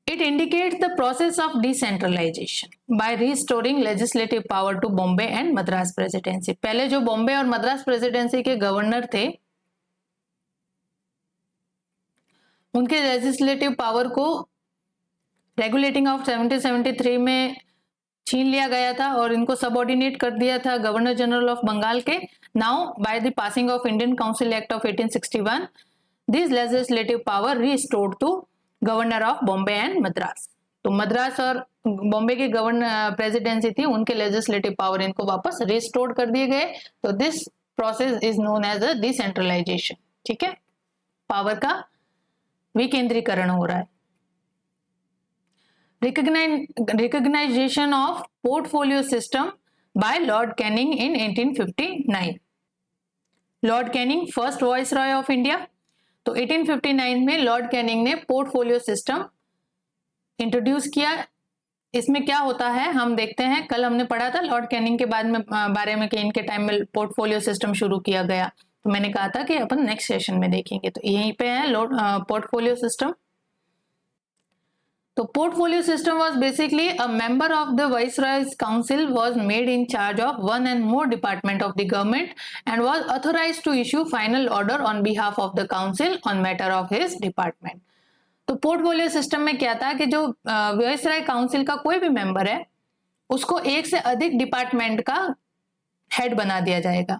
It indicates the process of decentralization by restoring legislative power to Bombay and Madras Presidency। पहले जो बॉम्बे और मद्रास प्रेसिडेंसी के गवर्नर थे उनके लेजिस्लेटिव पावर को रेगुलेटिंग ऑफ 1773 में छीन लिया गया था और इनको सबऑर्डिनेट कर दिया था गवर्नर जनरल ऑफ बंगाल के। Now by the passing of Indian council act of 1861 this legislative power restored to governor of Bombay and Madras. तो मद्रास और बॉम्बे के गवर्नर प्रेसिडेंसी थी, उनके लेजिस्लेटिव पावर इनको वापस रिस्टोर्ड कर दिए गए। तो this process is known as a decentralization. ठीक है, पावर का विकेंद्रीकरण हो रहा है। Recognization of portfolio system by Lord Canning in 1859। Lord Canning first viceroy of India. तो 1859 में लॉर्ड कैनिंग ने पोर्टफोलियो सिस्टम इंट्रोड्यूस किया। इसमें क्या होता है हम देखते हैं, कल हमने पढ़ा था लॉर्ड कैनिंग के बारे में कि इनके टाइम में पोर्टफोलियो सिस्टम शुरू किया गया। तो मैंने कहा था कि अपन नेक्स्ट सेशन में देखेंगे। तो यहीं पे है पोर्टफोलियो सिस्टम। तो portfolio system was basically a member of the Viceroy's Council was made in charge of one and more department of the government and was authorized to issue final order on behalf of the council on matter of his department। तो portfolio system में क्या था कि जो viceroy council का कोई भी member है उसको एक से अधिक डिपार्टमेंट का हेड बना दिया जाएगा।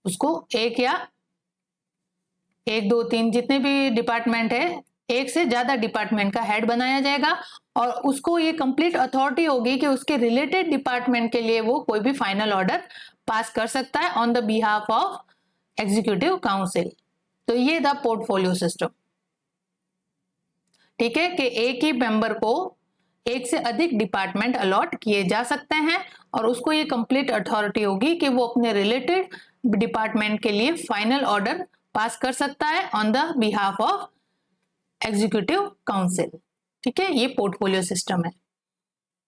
उसको एक या 1 2 3 जितने भी डिपार्टमेंट है, एक से ज्यादा डिपार्टमेंट का हेड बनाया जाएगा और उसको ये कंप्लीट अथॉरिटी होगी कि उसके रिलेटेड डिपार्टमेंट के लिए वो कोई भी फाइनल ऑर्डर पास कर सकता है on the behalf of executive council. तो ये था पोर्टफोलियो सिस्टम। ठीक है, कि एक ही मेंबर को एक से अधिक डिपार्टमेंट अलॉट किए जा सकते हैं और उसको ये कंप्लीट अथॉरिटी होगी कि वो अपने रिलेटेड डिपार्टमेंट के लिए फाइनल ऑर्डर पास कर सकता है on the behalf of executive council. ठीक है, ये पोर्टफोलियो सिस्टम है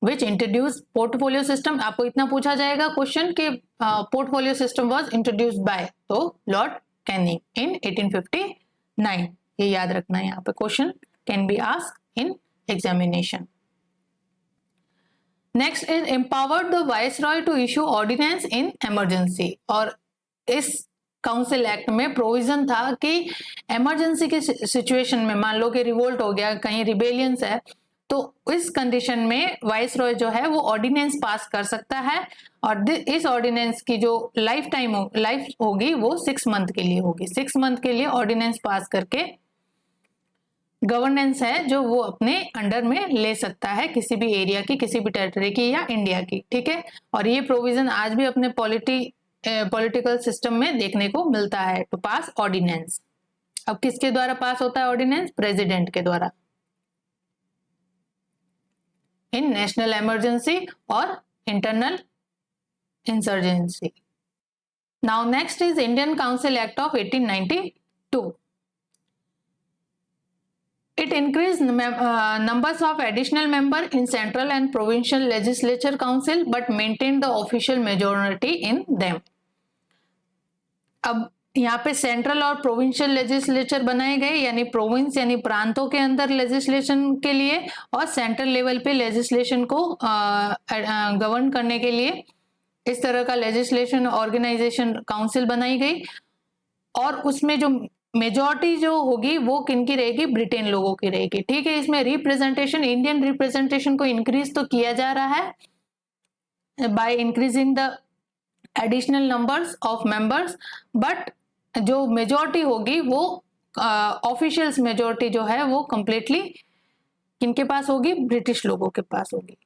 विच इंट्रोड्यूस पोर्टफोलियो सिस्टम। आपको इतना पूछा जाएगा क्वेश्चन कि portfolio system was introduced by, तो लॉर्ड कैनिंग इन 1859। ये याद रखना है, यहाँ पे question can be asked in examination. Next is empowered the viceroy to issue ordinance in emergency. और इस काउंसिल एक्ट में प्रोविजन था कि इमरजेंसी की सिचुएशन में, मान लो कि रिवोल्ट हो गया, कहीं रिबेलियंस है, तो इस कंडीशन में वाइसरॉय जो है वो ऑर्डिनेंस पास कर सकता है और इस ऑर्डिनेंस की जो लाइफ होगी वो 6 मंथ के लिए होगी। 6 मंथ के लिए ऑर्डिनेंस पास करके गवर्नेंस है जो वो अपने अंडर में ले सकता है किसी भी एरिया की, किसी भी टेरिटरी की या इंडिया की। ठीक है, और ये प्रोविजन आज भी अपने पॉलिटिकल सिस्टम में देखने को मिलता है, टू पास ऑर्डिनेंस। अब किसके द्वारा पास होता है ऑर्डिनेंस? प्रेसिडेंट के द्वारा, इन नेशनल इमरजेंसी और internal insurgency. Now next is Indian council act of 1892। It increased numbers of additional members in central and provincial legislature council but maintained the official majority in them. अब यहाँ पे central और provincial legislature बनाए गए, यानी province यानी प्रांतों के अंदर लेजिस्लेशन के लिए और सेंट्रल लेवल पे लेजिस्लेशन को गवर्न करने के लिए इस तरह का लेजिस्लेशन ऑर्गेनाइजेशन काउंसिल बनाई गई। और उसमें जो मेजॉरिटी जो होगी वो किनकी रहेगी? ब्रिटेन लोगों की रहेगी। ठीक है, इसमें रिप्रेजेंटेशन, इंडियन रिप्रेजेंटेशन को इंक्रीज तो किया जा रहा है by increasing the additional numbers of members, but जो मेजॉरिटी होगी वो ऑफिशियल्स मेजॉरिटी जो है वो कंप्लीटली किनके पास होगी? ब्रिटिश लोगों के पास होगी।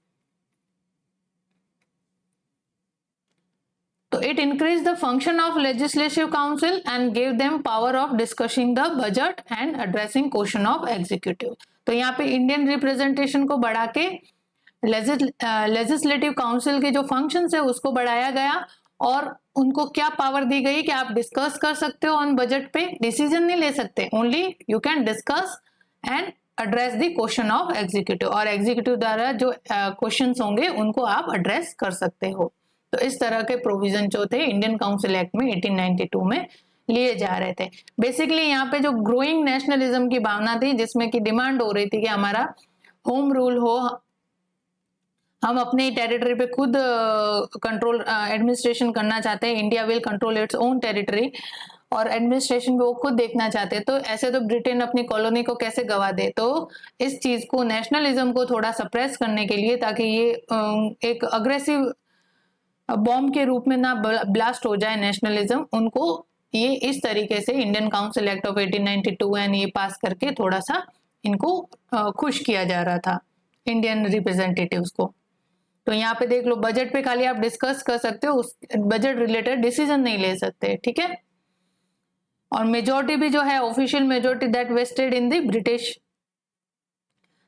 तो it increase the function of legislative council and give them power of discussing the budget and addressing question of executive. तो यहाँ पे इंडियन रिप्रेजेंटेशन को बढ़ा के लेजिस्लेटिव काउंसिल के जो फंक्शंस है उसको बढ़ाया गया और उनको क्या पावर दी गई कि आप डिस्कस कर सकते हो ऑन बजट पे, डिसीजन नहीं ले सकते, only you can discuss and address the question of executive, और एग्जीक्यूटिव द्वारा जो क्वेश्चंस होंगे उनको आप एड्रेस कर सकते हो। तो इस तरह के प्रोविजन जो थे इंडियन काउंसिल एक्ट में 1892 में लिए जा रहे थे। बेसिकली यहाँ पे जो ग्रोइंग नेशनलिज्म की भावना थी, जिसमें की डिमांड हो रही थी कि हमारा होम रूल हो, हम अपने टेरिटरी पे खुद कंट्रोल एडमिनिस्ट्रेशन करना चाहते हैं, India will control its own territory, और एडमिनिस्ट्रेशन वो खुद देखना चाहते हैं। तो ऐसे तो ब्रिटेन अपनी कॉलोनी को कैसे गवा दे, तो इस चीज को, नेशनलिज्म को थोड़ा सप्रेस करने के लिए, ताकि ये एक अग्रेसिव बॉम्ब के रूप में ना ब्लास्ट हो जाए नेशनलिज्म, उनको ये इस तरीके से Indian council act of 1892 and ये पास करके थोड़ा सा इनको खुश किया जा रहा था इंडियन रिप्रेजेंटेटिव्स को। तो यहाँ पे देख लो, बजट पे खाली आप डिस्कस कर सकते हो, उस बजट रिलेटेड डिसीजन नहीं ले सकते। ठीक है, और मेजोरिटी भी जो है official majority that vested in the British.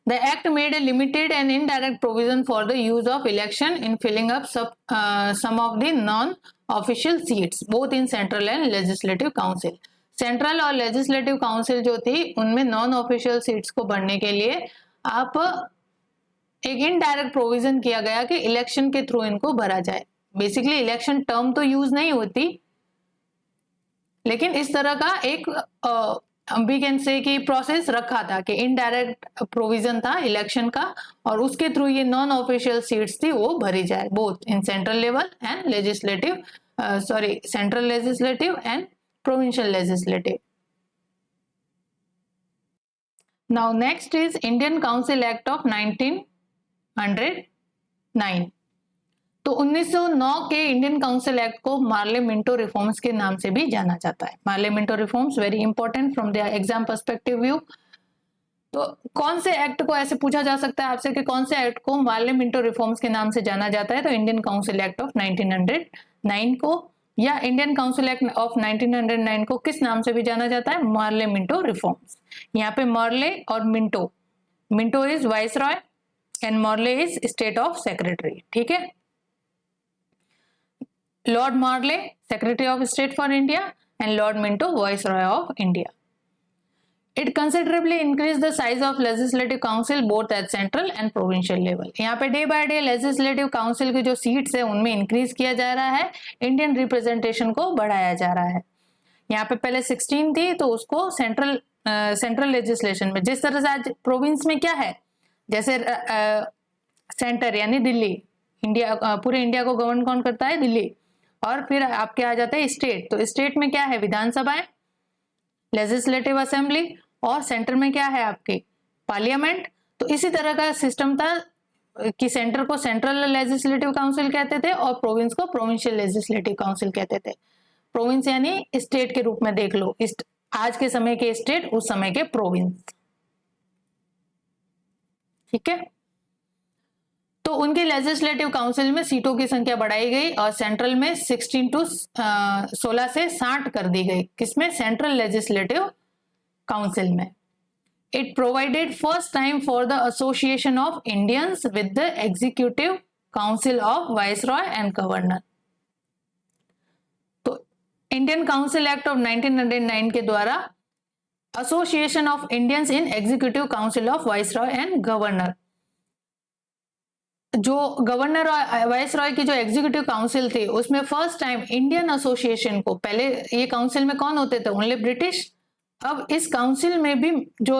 The act made a limited and indirect provision for the use of election in filling up some of the non-official seats, both in central and legislative council. Central और legislative council जो थी उनमें non official seats को भरने के लिए आप एक इनडायरेक्ट प्रोविजन किया गया कि इलेक्शन के थ्रू इनको भरा जाए। बेसिकली इलेक्शन टर्म तो यूज नहीं होती, लेकिन इस तरह का एक वी कैन से कि प्रोसेस रखा था कि इनडायरेक्ट प्रोविजन था इलेक्शन का, और उसके थ्रू ये नॉन ऑफिशियल सीट्स थी वो भरी जाए, both in central level and legislative, central legislative and provincial legislative. Now next is Indian council act of 1909। तो तो 1909 के इंडियन काउंसिल एक्ट को मार्ले मिंटो रिफॉर्म्स के नाम से भी जाना जाता है। Morley Minto reforms very important from the exam perspective view. तो कौन से एक्ट को ऐसे पूछा जा सकता है आपसे कि कौन से एक्ट को मार्ले मिंटो रिफॉर्म्स के नाम से जाना जाता है, तो इंडियन काउंसिल एक्ट ऑफ 1909 को, या इंडियन काउंसिल एक्ट ऑफ 1909 को किस नाम से भी जाना जाता है, मार्ले मिंटो रिफॉर्म्स। यहाँ पे मार्ले और Minto, Minto is viceroy and Morley is state of secretary, ठीक है। Lord Morley secretary of state for India and Lord Minto viceroy of India. It considerably increased the size of legislative council both at central and provincial level. यहाँ पे day by day legislative council की जो seats है उनमें increase किया जा रहा है, इंडियन रिप्रेजेंटेशन को बढ़ाया जा रहा है। यहाँ पे पहले 16 थी तो उसको सेंट्रल लेजिस्लेशन में, जिस तरह से आज प्रोविंस में क्या है, जैसे सेंटर यानी दिल्ली, इंडिया पूरे इंडिया को गवर्न कौन करता है, दिल्ली, और फिर आपके आ जाता है स्टेट, तो स्टेट में क्या है, विधानसभाएं, लेजिस्लेटिव असेंबली, और सेंटर में क्या है आपकी पार्लियामेंट। तो इसी तरह का सिस्टम था कि सेंटर को सेंट्रल लेजिस्लेटिव काउंसिल कहते थे और प्रोविंस को प्रोविंशियल लेजिस्लेटिव काउंसिल कहते थे। प्रोविंस यानी स्टेट के रूप में देख लो, आज के समय के स्टेट, उस समय के प्रोविंस, ठीक है। तो उनकी लेजिस्लेटिव काउंसिल में सीटों की संख्या बढ़ाई गई और सेंट्रल में 16 से 60 कर दी गई, किसमें, सेंट्रल लेजिस्लेटिव काउंसिल में। It provided first time for the association of Indians with the executive council of viceroy and governor. तो इंडियन काउंसिल एक्ट ऑफ 1909 के द्वारा association of Indians in executive council of viceroy and governor, जो governor और viceroy की जो executive council थी उसमें first time Indian association को, पहले ये काउंसिल में कौन होते थे, ओनली ब्रिटिश, अब इस काउंसिल में भी जो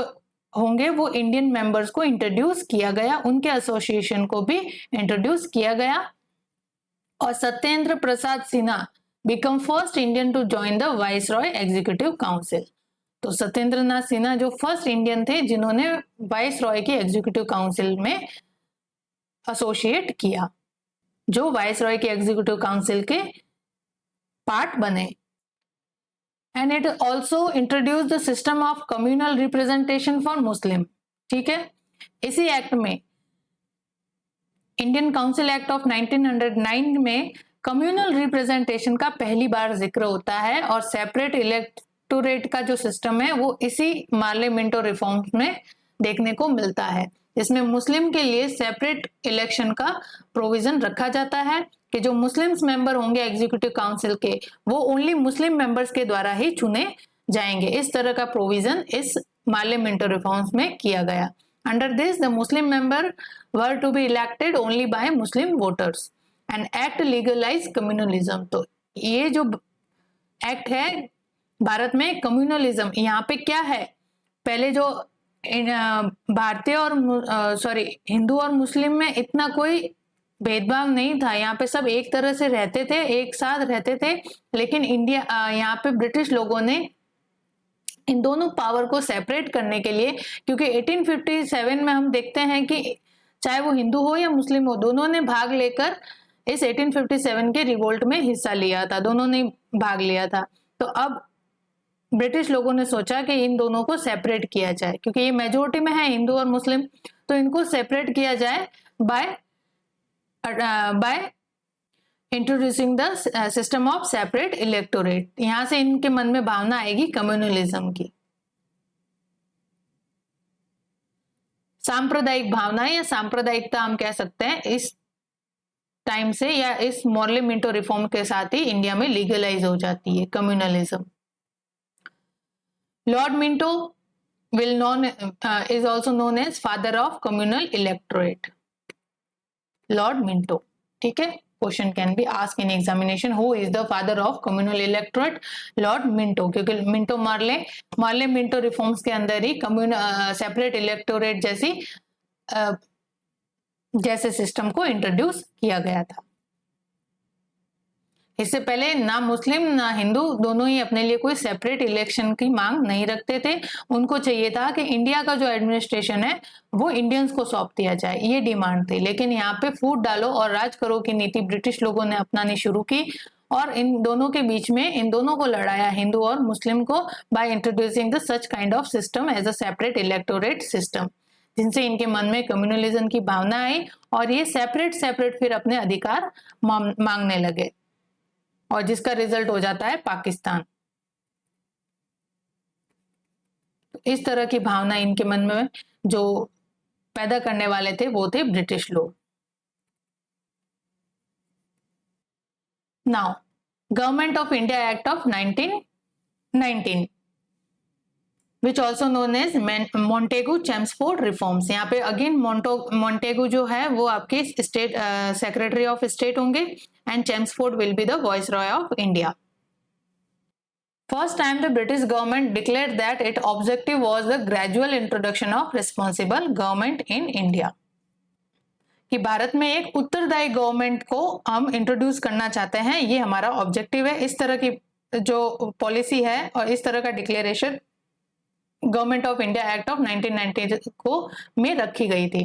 होंगे वो इंडियन मेंबर्स को इंट्रोड्यूस किया गया, उनके एसोसिएशन को भी इंट्रोड्यूस किया गया। और Satyendra Prasad Sinha become first Indian to join the viceroy executive council. तो सत्येंद्र नाथ सिन्हा जो फर्स्ट इंडियन थे जिन्होंने वाइसरॉय की एग्जीक्यूटिव काउंसिल में एसोसिएट किया, जो वाइसरॉय के एग्जीक्यूटिव काउंसिल के पार्ट बने। And it also introduce the system of communal representation for Muslim, ठीक है। इसी एक्ट में, इंडियन काउंसिल एक्ट ऑफ 1909 में कम्युनल रिप्रेजेंटेशन का पहली बार जिक्र होता है और सेपरेट इलेक्टोरेट का जो सिस्टम है वो इसी मार्ले मिंटो रिफॉर्म्स में देखने को मिलता है, इसमें मुस्लिम के लिए सेपरेट इलेक्शन का प्रोविजन रखा जाता है कि जो मुस्लिम्स मेंबर होंगे एग्जीक्यूटिव काउंसिल के वो ओनली मुस्लिम मेंबर्स के द्वारा ही चुने जाएंगे। इस तरह का प्रोविजन इस मार्ले मिंटो रिफॉर्म्स में किया गया। Under this the Muslim member were to be elected only by Muslim voters and act legalize communalism. तो ये जो एक्ट है भारत में कम्युनलिज्म, यहाँ पे क्या है, पहले जो भारतीय और हिंदू और मुस्लिम में इतना कोई भेदभाव नहीं था, यहाँ पे सब एक तरह से रहते थे, एक साथ रहते थे। लेकिन इंडिया यहाँ पे ब्रिटिश लोगों ने इन दोनों पावर को सेपरेट करने के लिए, क्योंकि 1857 में हम देखते हैं कि चाहे वो हिंदू हो या मुस्लिम हो, दोनों ने भाग लेकर इस 1857 के रिवोल्ट में हिस्सा लिया था, दोनों ने भाग लिया था। तो अब ब्रिटिश लोगों ने सोचा कि इन दोनों को सेपरेट किया जाए, क्योंकि ये मेजोरिटी में है हिंदू और मुस्लिम, तो इनको सेपरेट किया जाए bye introducing the system of separate electorate. यहां से इनके मन में भावना आएगी कम्युनलिज्म की, सांप्रदायिक भावना या सांप्रदायिकता हम कह सकते हैं, इस टाइम से या इस मार्ले मिंटो रिफॉर्म के साथ ही इंडिया में लीगलाइज हो जाती है communalism. Lord Minto is also known as father of communal electorate. Lord Minto, ठीक है, question can be ask in examination, who is the father of communal electorate, Lord Minto, क्योंकि Minto Morley Minto reforms के अंदर ही separate electorate जैसे system को introduce किया गया था। इससे पहले ना मुस्लिम ना हिंदू दोनों ही अपने लिए कोई सेपरेट इलेक्शन की मांग नहीं रखते थे। उनको चाहिए था कि इंडिया का जो एडमिनिस्ट्रेशन है वो इंडियंस को सौंप दिया जाए, ये डिमांड थी। लेकिन यहाँ पे फूट डालो और राज करो की नीति ब्रिटिश लोगों ने अपनानी शुरू की और इन दोनों के बीच में इन दोनों को लड़ाया, हिंदू और मुस्लिम को, by introducing the such kind of system as a separate electorate system, जिनसे इनके मन में कम्युनलिज्म की भावना आई और ये सेपरेट सेपरेट फिर अपने अधिकार मांगने लगे, और जिसका रिजल्ट हो जाता है पाकिस्तान। इस तरह की भावना इनके मन में जो पैदा करने वाले थे वो थे ब्रिटिश लोग। Now government of India act of 1919 which also known as Montagu Chelmsford reforms. यहाँ पे अगेन मोंटेगू जो है वो आपके स्टेट सेक्रेटरी ऑफ स्टेट होंगे and Chelmsford will be the viceroy of India. First time the British government declared that its objective was the gradual introduction of responsible government in India, कि भारत में एक उत्तरदायी government को हम introduce करना चाहते हैं, ये हमारा ऑब्जेक्टिव है। इस तरह की जो पॉलिसी है और इस तरह का declaration government of India act of 1990 को में रखी गई थी,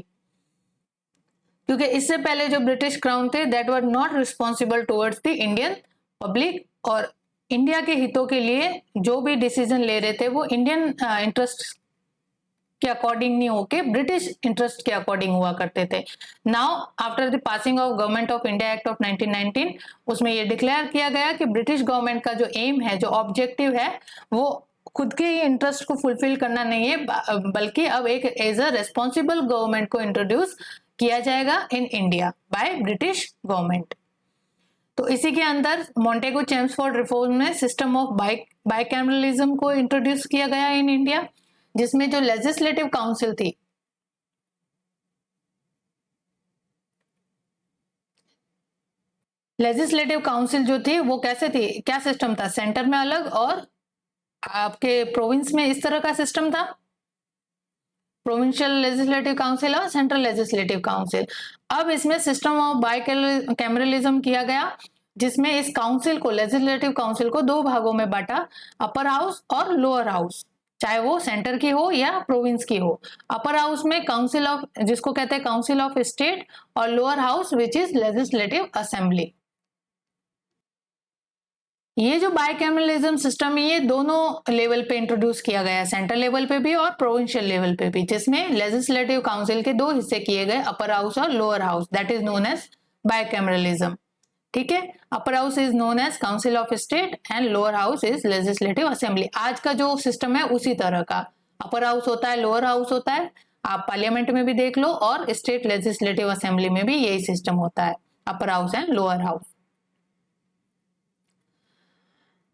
क्योंकि इससे पहले जो ब्रिटिश क्राउन थे that were not responsible towards the Indian public, और इंडिया के हितों के लिए जो भी डिसीजन ले रहे थे वो इंडियन इंटरेस्ट के अकॉर्डिंग नहीं होके ब्रिटिश इंटरेस्ट के अकॉर्डिंग हुआ करते थे। Now after the passing of government of India act of 1919 उसमें ये डिक्लेयर किया गया कि ब्रिटिश गवर्नमेंट का जो एम है, जो ऑब्जेक्टिव है, वो खुद के इंटरेस्ट को फुलफिल करना नहीं है, बल्कि अब एक एज अ रेस्पॉन्सिबल गवर्नमेंट को इंट्रोड्यूस किया जाएगा in India by British government. तो इसी के अंदर मोंटेगू चेम्सफोर्ड रिफॉर्म में सिस्टम ऑफ बाइकैमरलिज्म को इंट्रोड्यूस किया गया इन इंडिया, जिसमें जो लेजिस्लेटिव काउंसिल थी, लेजिस्लेटिव काउंसिल जो थी वो कैसे थी, क्या सिस्टम था, सेंटर में अलग और आपके प्रोविंस में इस तरह का सिस्टम था, प्रोविंशियल लेजिस्लेटिव काउंसिल और सेंट्रल लेजिस्लेटिव काउंसिल। अब इसमें सिस्टम ऑफ बाइकैमरलिज्म किया गया, जिसमें इस काउंसिल को, लेजिस्लेटिव काउंसिल को दो भागों में बांटा, अपर हाउस और लोअर हाउस, चाहे वो सेंटर की हो या प्रोविंस की हो। अपर हाउस में काउंसिल ऑफ, जिसको कहते हैं काउंसिल ऑफ स्टेट, और lower house which is legislative assembly. ये जो बाइकैमरलिज्म सिस्टम है ये दोनों लेवल पे इंट्रोड्यूस किया गया, सेंट्रल लेवल पे भी और प्रोविंशियल लेवल पे भी, जिसमें लेजिस्लेटिव काउंसिल के दो हिस्से किए गए, अपर हाउस और lower house, that is known as bicameralism. ठीक है, upper house is known as council of state and lower house is legislative assembly. आज का जो सिस्टम है उसी तरह का, अपर हाउस होता है, लोअर हाउस होता है, आप पार्लियामेंट में भी देख लो और स्टेट लेजिस्लेटिव असेंबली में भी यही सिस्टम होता है, upper house and lower house.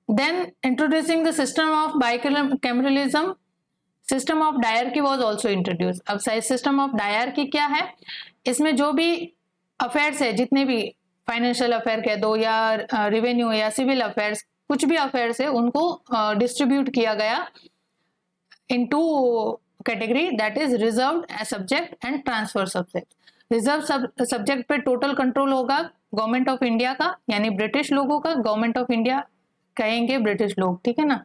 Then introducing the system of bicameralism, system of diarchy was also introduced। अब सिस्टम ऑफ डायरकी क्या है, इसमें जो भी अफेयर्स है, जितने भी फाइनेंशियल अफेयर कह दो या रेवेन्यू या सिविल अफेयर्स, कुछ भी अफेयर्स है, उनको डिस्ट्रीब्यूट किया गया in two category, that is reserved subject and transfer subject. Reserve subject पे टोटल कंट्रोल होगा गवर्नमेंट ऑफ इंडिया का, यानी ब्रिटिश लोगों का, गवर्नमेंट ऑफ इंडिया कहेंगे ब्रिटिश लोग, ठीक है ना।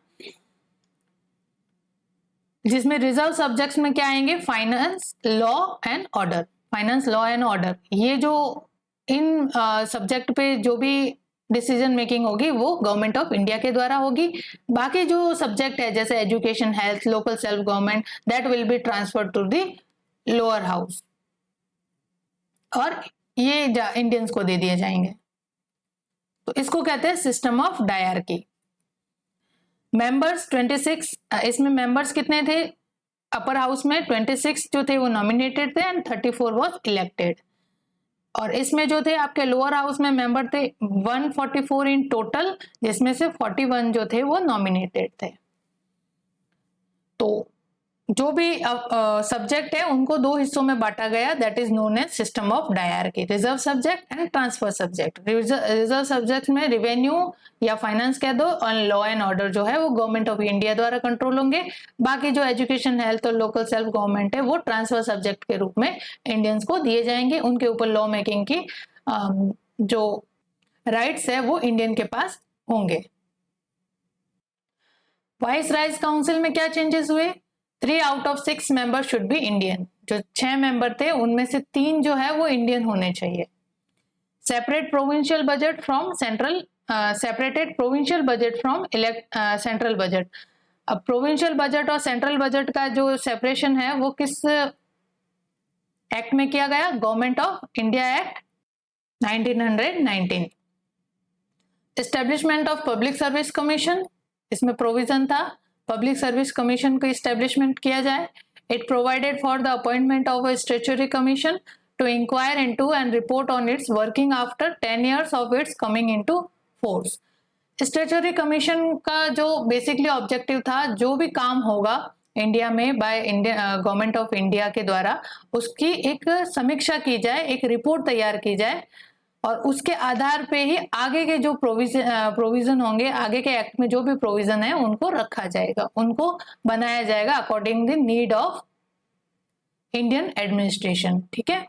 जिसमें रिजर्व सब्जेक्ट्स में क्या आएंगे, finance, law and order, finance, law and order. ये जो इन सब्जेक्ट पे जो भी डिसीजन मेकिंग होगी वो गवर्नमेंट ऑफ इंडिया के द्वारा होगी। बाकी जो सब्जेक्ट है जैसे education, health, local self government, that will be transferred to the lower house, और ये इंडियंस को दे दिए जाएंगे। तो इसको कहते हैं सिस्टम ऑफ डायरकी। मेंबर्स 26, इसमें मेंबर्स कितने थे, अपर हाउस में 26 जो थे वो नॉमिनेटेड थे एंड 34 वाज इलेक्टेड, और इसमें जो थे आपके लोअर हाउस में मेंबर थे 144 इन टोटल, जिसमें से 41 जो थे वो नॉमिनेटेड थे। तो जो भी सब्जेक्ट है उनको दो हिस्सों में बांटा गया, that is known as system of diarchy, reserve subject and transfer subject. Reserve subject में रेवेन्यू या फाइनेंस कह दो, और लॉ एंड ऑर्डर जो है वो गवर्नमेंट ऑफ इंडिया द्वारा कंट्रोल होंगे। बाकी जो एजुकेशन, हेल्थ और लोकल सेल्फ गवर्नमेंट है वो ट्रांसफर सब्जेक्ट के रूप में इंडियंस को दिए जाएंगे, उनके ऊपर लॉ मेकिंग की जो राइट्स है वो इंडियन के पास होंगे। वाइस राइज काउंसिल में क्या चेंजेस हुए? 3 out of 6 member should be Indian. जो 6 मेंबर थे उनमें से 3 जो है वो इंडियन होने चाहिए। Separate provincial budget from central, separated provincial budget from central budget. अब प्रोविंशियल बजट और सेंट्रल बजट का जो सेपरेशन है वो किस एक्ट में किया गया? Government of India act 1919। Establishment of public service commission, इसमें प्रोविजन था पब्लिक सर्विस कमीशन को एस्टेब्लिशमेंट किया जाए। It provided for the appointment of a statutory commission to inquire into and report on its working after 10 years of its coming into force। Statutory commission का जो basically objective था, जो भी काम होगा इंडिया में by India government of India के द्वारा, उसकी एक समीक्षा की जाए, एक रिपोर्ट तैयार की जाए और उसके आधार पे ही आगे के जो प्रोविजन होंगे, आगे के एक्ट में जो भी प्रोविजन है उनको रखा जाएगा, उनको बनाया जाएगा according the need of Indian administration. ठीक है,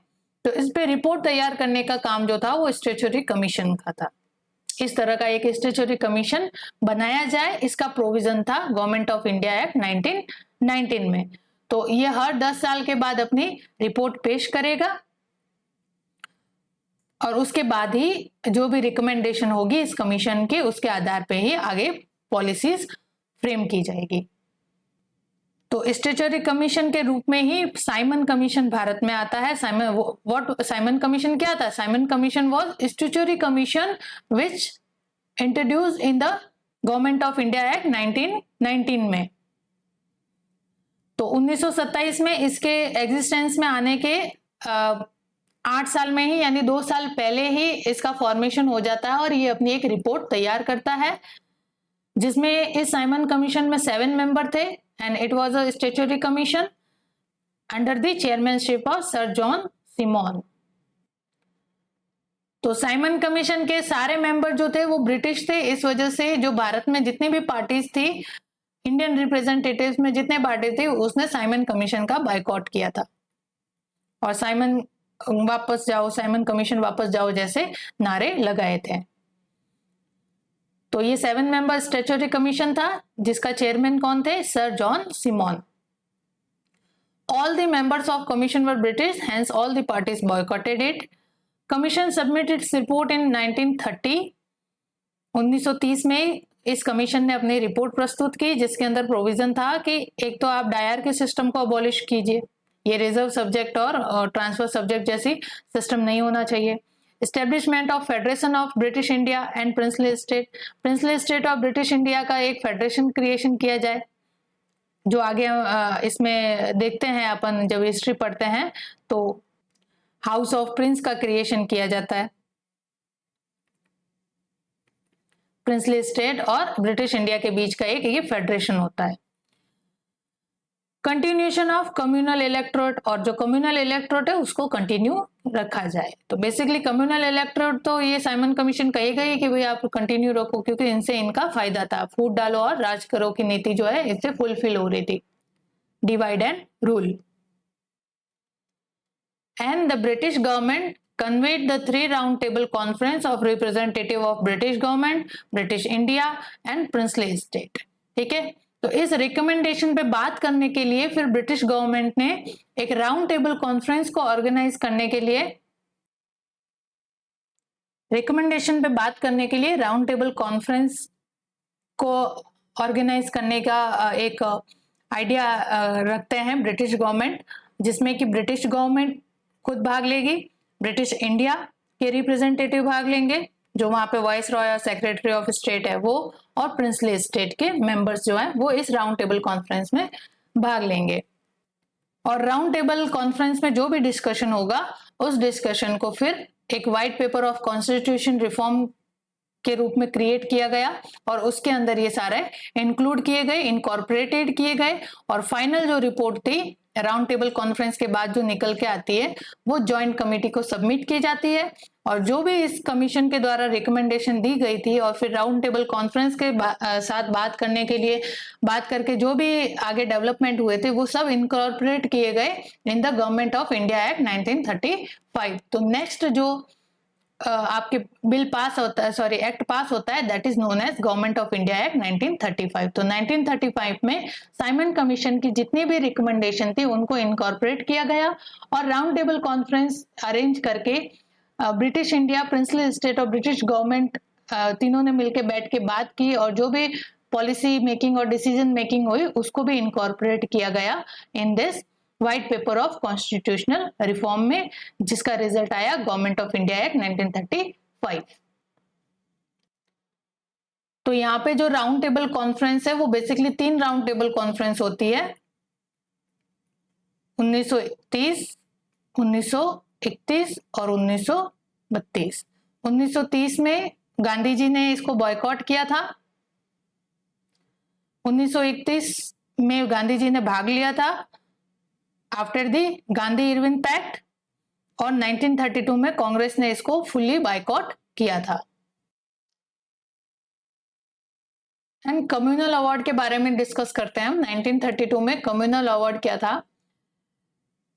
तो इस पे रिपोर्ट तैयार करने का काम जो था वो स्टैट्यूटरी कमीशन का था। इस तरह का एक स्टैट्यूटरी कमीशन बनाया जाए, इसका प्रोविजन था गवर्नमेंट ऑफ इंडिया एक्ट 1919 में। तो ये हर 10 साल के बाद अपनी रिपोर्ट पेश करेगा और उसके बाद ही जो भी रिकमेंडेशन होगी इस कमीशन की, उसके आधार पे ही आगे पॉलिसीज फ्रेम की जाएगी। तो स्टैट्यूटरी कमीशन के रूप में ही साइमन कमीशन भारत में आता है। साइमन कमीशन क्या था? Simon commission was statutory commission which introduced in the government of India act 1919 में। तो 1927 में इसके एग्जिस्टेंस में आने के 8 साल में ही, यानी 2 साल पहले ही इसका फॉर्मेशन हो जाता है और ये अपनी एक रिपोर्ट तैयार करता है, जिसमें इस साइमन कमीशन में 7 मेंबर थे and it was a statutory commission under the chairmanship of Sir John Simon। तो साइमन कमीशन के सारे मेंबर जो थे वो ब्रिटिश थे। इस वजह से जो भारत में जितनी भी पार्टीज थी, इंडियन रिप्रेजेंटेटिव्स में जितने पार्टी थे, उसने साइमन कमीशन का बायकॉट किया था और साइमन वापस जाओ, साइमन कमीशन वापस जाओ जैसे नारे लगाए थे। तो ये 7 मेंबर स्टैट्यूटरी कमीशन था, जिसका चेयरमैन कौन थे? Sir John Simon. All the members of commission were British, hence all the parties boycotted it. Commission submitted its report in 1930। 1930 में इस कमीशन ने अपनी रिपोर्ट प्रस्तुत की, जिसके अंदर प्रोविजन था कि एक तो आप डायर के सिस्टम को अबॉलिश कीजिए, ये रिजर्व सब्जेक्ट और ट्रांसफर सब्जेक्ट जैसी सिस्टम नहीं होना चाहिए। Establishment of federation of British India and princely state, princely state of British India का एक फेडरेशन क्रिएशन किया जाए, जो आगे इसमें देखते हैं अपन जब हिस्ट्री पढ़ते हैं तो हाउस ऑफ प्रिंस का क्रिएशन किया जाता है। प्रिंसली स्टेट और ब्रिटिश इंडिया के बीच का एक ये फेडरेशन होता है। कंटिन्यूएशन ऑफ कम्युनल इलेक्टोरेट, और जो कम्युनल इलेक्टोरेट है उसको कंटिन्यू रखा जाए। तो बेसिकली कम्युनल इलेक्टोरेट तो ये साइमन कमीशन कहेगा ही कि भाई आप कंटिन्यू रखो, क्योंकि इनसे इनका फायदा था। फूट डालो और राज करो की नीति जो है इससे फुलफिल हो रही थी, divide and rule. And the British government convened the 3 round table conference of representative of British government, British India and princely state। ठीक है, तो इस रिकमेंडेशन पे बात करने के लिए फिर ब्रिटिश गवर्नमेंट ने एक राउंड टेबल कॉन्फ्रेंस को ऑर्गेनाइज करने के लिए, रिकमेंडेशन पे बात करने के लिए राउंड टेबल कॉन्फ्रेंस को ऑर्गेनाइज करने का एक आइडिया रखते हैं ब्रिटिश गवर्नमेंट, जिसमें कि ब्रिटिश गवर्नमेंट खुद भाग लेगी, ब्रिटिश इंडिया के रिप्रेजेंटेटिव भाग लेंगे, जो वहां पे वाइस रॉय और सेक्रेटरी ऑफ स्टेट है वो, और प्रिंसली स्टेट के मेंबर्स जो हैं वो इस राउंड टेबल कॉन्फ्रेंस में भाग लेंगे। और राउंड टेबल कॉन्फ्रेंस में जो भी डिस्कशन होगा, उस डिस्कशन को फिर एक white paper of constitution reform के रूप में क्रिएट किया गया और उसके अंदर ये सारे इंक्लूड किए गए, इनकॉर्पोरेटेड किए गए, और फाइनल जो रिपोर्ट थी राउंड टेबल कॉन्फ्रेंस के बाद जो निकल के आती है वो जॉइंट कमेटी को सबमिट की जाती है। और जो भी इस कमीशन के द्वारा रिकमेंडेशन दी गई थी और फिर राउंड टेबल कॉन्फ्रेंस के साथ बात करने के लिए बात करके जो भी आगे डेवलपमेंट हुए थे वो सब इनकॉर्पोरेट किए गए in the government of India act 1935। तो नेक्स्ट जो आपके बिल पास होता है, सॉरी एक्ट पास होता है, that is known as government of India act 1935। तो 1935 में साइमन कमीशन की जितनी भी रिकमेंडेशन थी उनको इनकॉर्पोरेट किया गया और राउंड टेबल कॉन्फ्रेंस अरेंज करके ब्रिटिश इंडिया, प्रिंसली स्टेट और ब्रिटिश गवर्नमेंट तीनों ने मिलकर बैठ के बात की और जो भी पॉलिसी मेकिंग और डिसीजन मेकिंग हुई उसको भी इनकॉर्पोरेट किया गया in this white paper of constitutional reform में, जिसका रिजल्ट आया गवर्नमेंट ऑफ इंडिया एक्ट 1935। तो यहाँ पे जो राउंड टेबल कॉन्फ्रेंस है वो बेसिकली 3 राउंड टेबल कॉन्फ्रेंस होती है, 1930, 1931 और 1932। 1930 में गांधी जी ने इसको बॉयकॉट किया था, 1931 में गांधी जी ने भाग लिया था after the Gandhi Irwin pact और 1932 में कांग्रेस ने इसको फुल्ली बायकॉट किया था। एंड कम्युनल अवार्ड के बारे में डिस्कस करते हैं हम। 1932 में कम्युनल अवार्ड क्या था?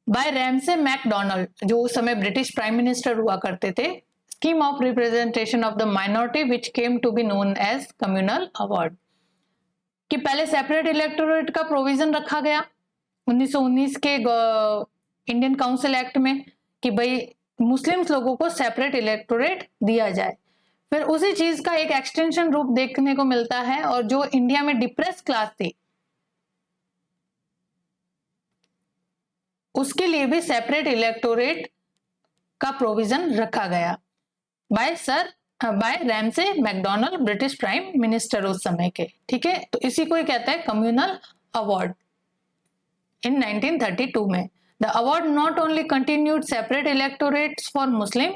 बाय रैमसे मैकडोनाल्ड, जो उस समय ब्रिटिश प्राइम मिनिस्टर हुआ करते थे, scheme of representation of the minority which came to be known as communal award. कि पहले सेपरेट इलेक्टोरेट का प्रोविजन रखा गया 1919 के इंडियन काउंसिल एक्ट में कि भाई मुस्लिम्स लोगों को सेपरेट इलेक्टोरेट दिया जाए। फिर उसी चीज का एक एक्सटेंशन रूप देखने को मिलता है और जो इंडिया में डिप्रेस क्लास थी उसके लिए भी सेपरेट इलेक्टोरेट का प्रोविजन रखा गया by Ramsay MacDonald, British prime minister उस समय के। ठीक है, तो इसी को ही कहता है कम्युनल अवार्ड। In 1932 में the award not only continued separate electorates for Muslim,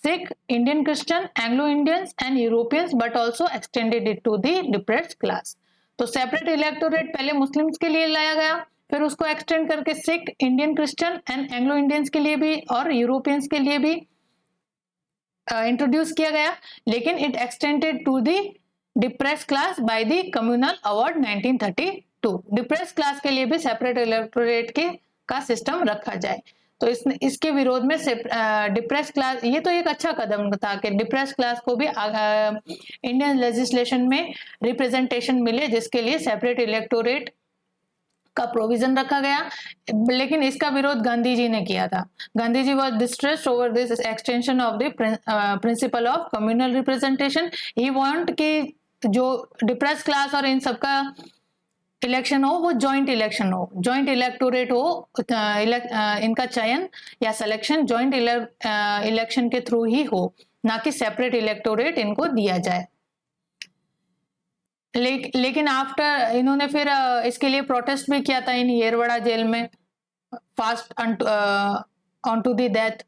Sikh, Indian Christian, Anglo-Indians and Europeans but also extended it to the depressed class। तो सेपरेट इलेक्टोरेट पहले मुस्लिम्स के लिए लाया गया, फिर उसको एक्सटेंड करके Sikh, Indian Christian and Anglo Indians के लिए भी और यूरोपियंस के लिए भी इंट्रोड्यूस किया गया, लेकिन it extended to the depressed class by the communal award 1932। Depress class के लिए भी सेपरेट इलेक्टोरेट के का सिस्टम रखा जाए। तो इसके विरोध में डिप्रेस क्लास, ये तो एक अच्छा कदम था कि डिप्रेस क्लास को भी इंडियन लेजिस्लेशन में रिप्रेजेंटेशन मिले, जिसके लिए सेपरेट इलेक्टोरेट का प्रोविजन रखा गया। लेकिन इसका विरोध गांधी जी ने किया था। Gandhi ji was distressed over this extension of the principle of communal representation. He want कि जो डिप्रेस क्लास और इन सबका इलेक्शन हो वो जॉइंट इलेक्शन हो, जॉइंट इलेक्टोरेट हो, इनका चयन या सिलेक्शन जॉइंट इलेक्शन के थ्रू ही हो, ना कि सेपरेट इलेक्टोरेट इनको दिया जाए। लेकिन आफ्टर इन्होंने फिर इसके लिए प्रोटेस्ट भी किया था इन येरवड़ा जेल में, fast on to the death,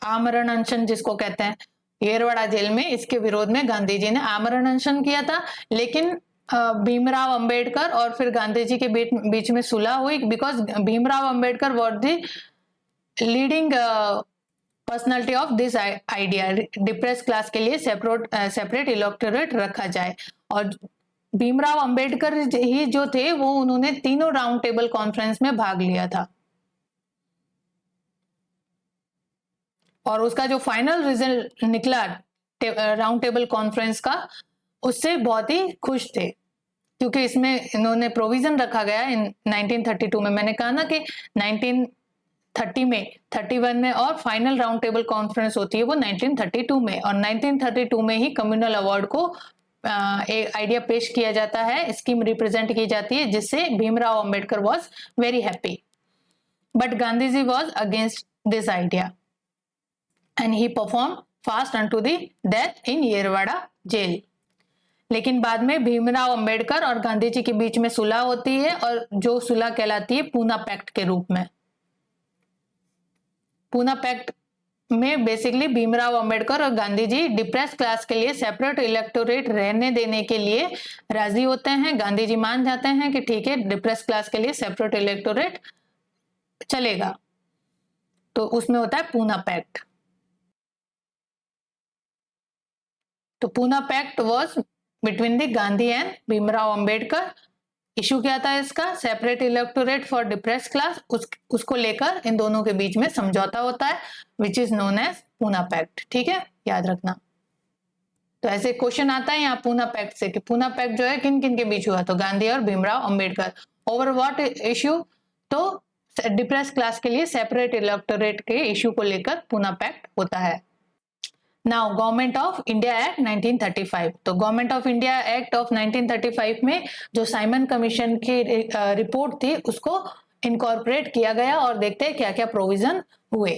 आमरण अनशन जिसको कहते हैं, येरवड़ा जेल में इसके विरोध में गांधी जी ने आमरण अनशन किया था। लेकिन भीमराव अंबेडकर और फिर गांधी जी के बीच में सुलह हुई, because Bhimrao Ambedkar was the leading personality of this idea, depress class के लिए सेपरेट इलेक्टोरेट रखा जाए। और भीमराव अंबेडकर ही जो थे वो उन्होंने तीनों राउंड टेबल कॉन्फ्रेंस में भाग लिया था और उसका जो फाइनल रिजल्ट निकला राउंड टेबल कॉन्फ्रेंस का, उससे बहुत ही खुश थे, क्योंकि इसमें इन्होंने प्रोविजन रखा गया इन 1932 में। मैंने कहा ना कि 1930 में, 31 में और फाइनल राउंड टेबल कॉन्फ्रेंस होती है वो 1932 में, और 1932 में ही कम्युनल अवार्ड को एक आइडिया पेश किया जाता है, स्कीम रिप्रेजेंट की जाती है, जिससे Bhimrao Ambedkar was very happy, but Gandhi ji was against this idea and he perform fast unto the death in Yerwada jail. लेकिन बाद में भीमराव अंबेडकर और गांधी जी के बीच में सुलह होती है, और जो सुलह कहलाती है पूना पैक्ट के रूप में। पूना पैक्ट में बेसिकली भीमराव अंबेडकर और गांधी जी डिप्रेस क्लास के लिए सेपरेट इलेक्टोरेट रहने देने के लिए राजी होते हैं। गांधी जी मान जाते हैं कि ठीक है, डिप्रेस क्लास के लिए सेपरेट इलेक्टोरेट चलेगा, तो उसमें होता है पूना पैक्ट। तो Poona pact was between the Gandhi and Bhimrao Ambedkar issue क्या था इसका? Separate electorate for depress class, उसको लेकर इन दोनों के बीच में समझौता होता है, which is known as Poona pact. ठीक है, याद रखना। तो ऐसे क्वेश्चन आता है यहाँ पूना पैक्ट से कि पूना पैक्ट जो है किन किन के बीच हुआ, तो गांधी और Bhimrao Ambedkar. Over what issue? तो डिप्रेस क्लास के लिए सेपरेट इलेक्टोरेट के इश्यू को लेकर पूना पैक्ट होता है। Now government of India act 1935, तो government of India act of 1935 में जो साइमन कमीशन की रिपोर्ट थी उसको इनकॉर्पोरेट किया गया, और देखते हैं क्या क्या प्रोविजन हुए।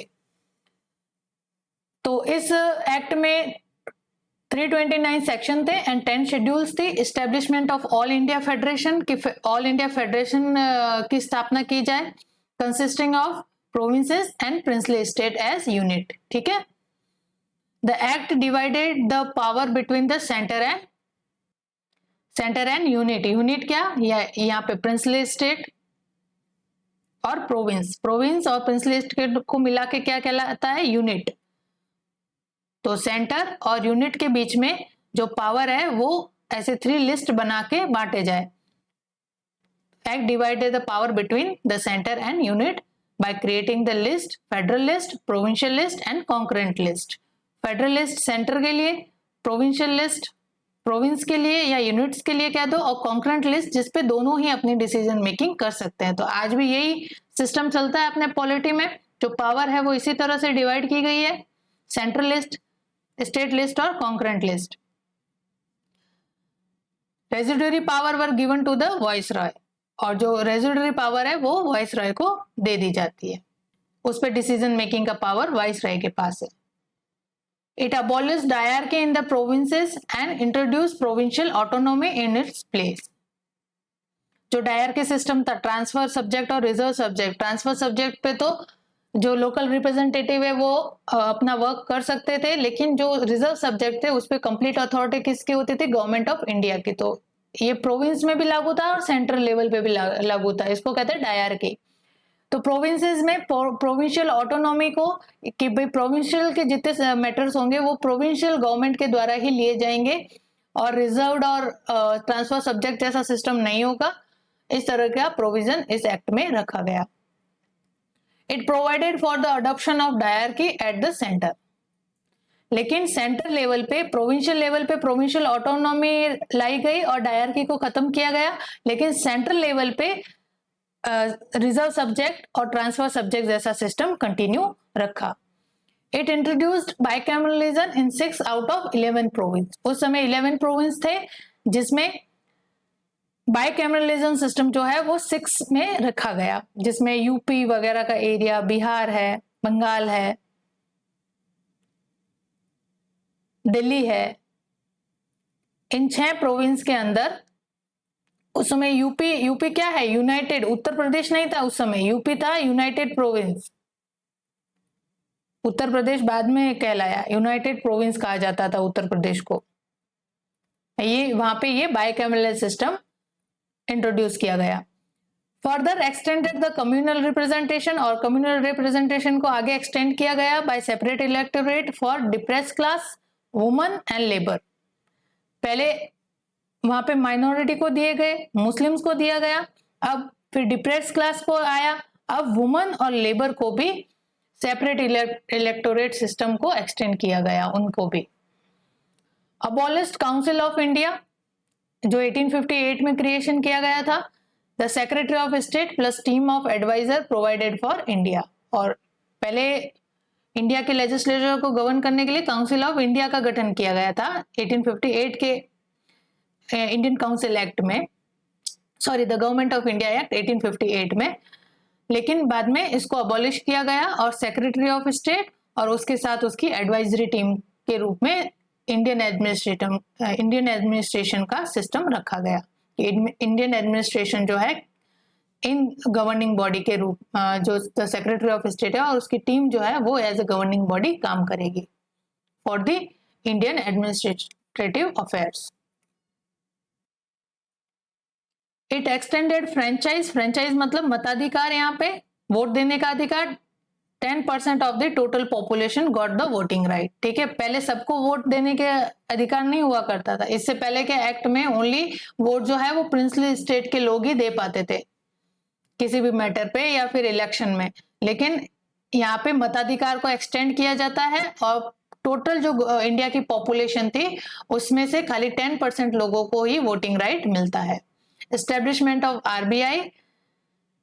तो इस एक्ट में 329 सेक्शन थे एंड 10 शेड्यूल्स थी। Establishment of all India federation, की ऑल इंडिया फेडरेशन की स्थापना की जाए, consisting of provinces and princely state as unit. ठीक है, the act divided the power between the centre and unit. Unit क्या? यहाँ पे प्रिंसली स्टेट और प्रोविंस और प्रिंसली स्टेट को मिला के क्या कहलाता है? यूनिट। तो सेंटर और यूनिट के बीच में जो पावर है वो ऐसे 3 लिस्ट बना के बांटे जाए। Act divided the power between the centre and unit by creating the list, federal list, provincial list and concurrent list. Federal list centre के लिए, प्रोविंशियल लिस्ट प्रोविंस के लिए या यूनिट्स के लिए कह दो, और कॉन्करेंट लिस्ट जिसपे दोनों ही अपनी डिसीजन मेकिंग कर सकते हैं। तो आज भी यही सिस्टम चलता है अपने पॉलिटी में, जो पावर है वो इसी तरह से डिवाइड की गई है, सेंट्रल लिस्ट, स्टेट लिस्ट और concurrent list. Residuary power were given to the viceroy, और जो रेजिडरी पावर है वो वाइसरॉय को दे दी जाती है, उस पर डिसीजन मेकिंग का पावर वाइसरॉय के पास है। It abolished diarchy in the provinces and introduced provincial autonomy in its place. जो डायरकी सिस्टम था, ट्रांसफर सब्जेक्ट और रिजर्व सब्जेक्ट। ट्रांसफर सब्जेक्ट पे तो जो लोकल रिप्रेजेंटेटिव है वो अपना वर्क कर सकते थे, लेकिन जो रिजर्व सब्जेक्ट थे उस पर कंप्लीट अथॉरिटी किसकी होती थी? गवर्नमेंट ऑफ इंडिया की। तो ये प्रोविंस में भी लागू था और सेंट्रल लेवल पे भी लागू था। इसको कहते हैं डायरकी। तो प्रोविंसेस में प्रोविंशियल ऑटोनॉमी को, कि भाई प्रोविंशियल के जितने मैटर्स होंगे वो प्रोविंशियल गवर्नमेंट के द्वारा ही लिए जाएंगे, और रिजर्व्ड और ट्रांसफर सब्जेक्ट जैसा सिस्टम नहीं होगा। इस तरह का प्रोविजन इस एक्ट में रखा गया। It provided for the adoption of dyarchy at the centre, लेकिन सेंटर लेवल पे, प्रोविंशियल लेवल पे प्रोविंशियल ऑटोनॉमी लाई गई और डायरकी को खत्म किया गया, लेकिन सेंट्रल लेवल पे रिजर्व सब्जेक्ट और ट्रांसफर सब्जेक्ट जैसा सिस्टम कंटिन्यू रखा। It introduced bicameralism in 6 out of 11 province. उस समय 11 प्रोविंस थे जिसमें बाइकैमरलिज्म सिस्टम जो है वो 6 में रखा गया, जिसमें यूपी वगैरह का एरिया, बिहार है, बंगाल है, दिल्ली है। इन 6 प्रोविंस के अंदर उस समय यूपी क्या है? यूनाइटेड। उत्तर प्रदेश नहीं था उस समय, यूपी था यूनाइटेड प्रोविंस। उत्तर प्रदेश बाद में कहलाया, यूनाइटेड प्रोविंस कहा जाता था उत्तर प्रदेश को। ये वहां पे ये बाइकैमरल सिस्टम इंट्रोड्यूस किया गया। Further extended the communal representation, और कम्युनल रिप्रेजेंटेशन को आगे एक्सटेंड किया गया by separate electorate for depress class, woman and labour. पहले वहां पे माइनॉरिटी को दिए गए, मुस्लिम्स को दिया गया, अब फिर डिप्रेस क्लास को आया, अब वुमन और लेबर को भी सेपरेट इलेक्टोरेट सिस्टम को एक्सटेंड किया गया, उनको भी। अबॉलिश्ड काउंसिल ऑफ इंडिया, जो 1858 में क्रिएशन किया गया था। The secretary of state plus team of adviser provided for India, और पहले इंडिया के लेजिस्लेचर को गवर्न करने के लिए काउंसिल ऑफ इंडिया का गठन किया गया था 1858 के इंडियन काउंसिल एक्ट में, sorry the government of India act 1858 में। लेकिन बाद में इसको अबॉलिश किया गया और सेक्रेटरी ऑफ स्टेट और उसके साथ उसकी एडवाइजरी टीम के रूप में इंडियन एडमिनिस्ट्रेशन का सिस्टम रखा गया। इंडियन एडमिनिस्ट्रेशन जो है इन गवर्निंग बॉडी के रूप, जो द सेक्रेटरी ऑफ स्टेट है और उसकी टीम जो है वो एज ए गवर्निंग बॉडी काम करेगी for the Indian administrative affairs. It extended franchise, franchise मतलब मताधिकार, यहाँ पे वोट देने का अधिकार, 10% of the total population got the voting right. ठीक है, पहले सबको वोट देने के अधिकार नहीं हुआ करता था। इससे पहले के एक्ट में ओनली वोट जो है वो प्रिंसली स्टेट के लोग ही दे पाते थे किसी भी मैटर पे या फिर इलेक्शन में। लेकिन यहाँ पे मताधिकार को एक्सटेंड किया जाता है और टोटल जो इंडिया की पॉपुलेशन थी उसमें से खाली 10% लोगों को ही वोटिंग राइट मिलता है। Establishment of RBI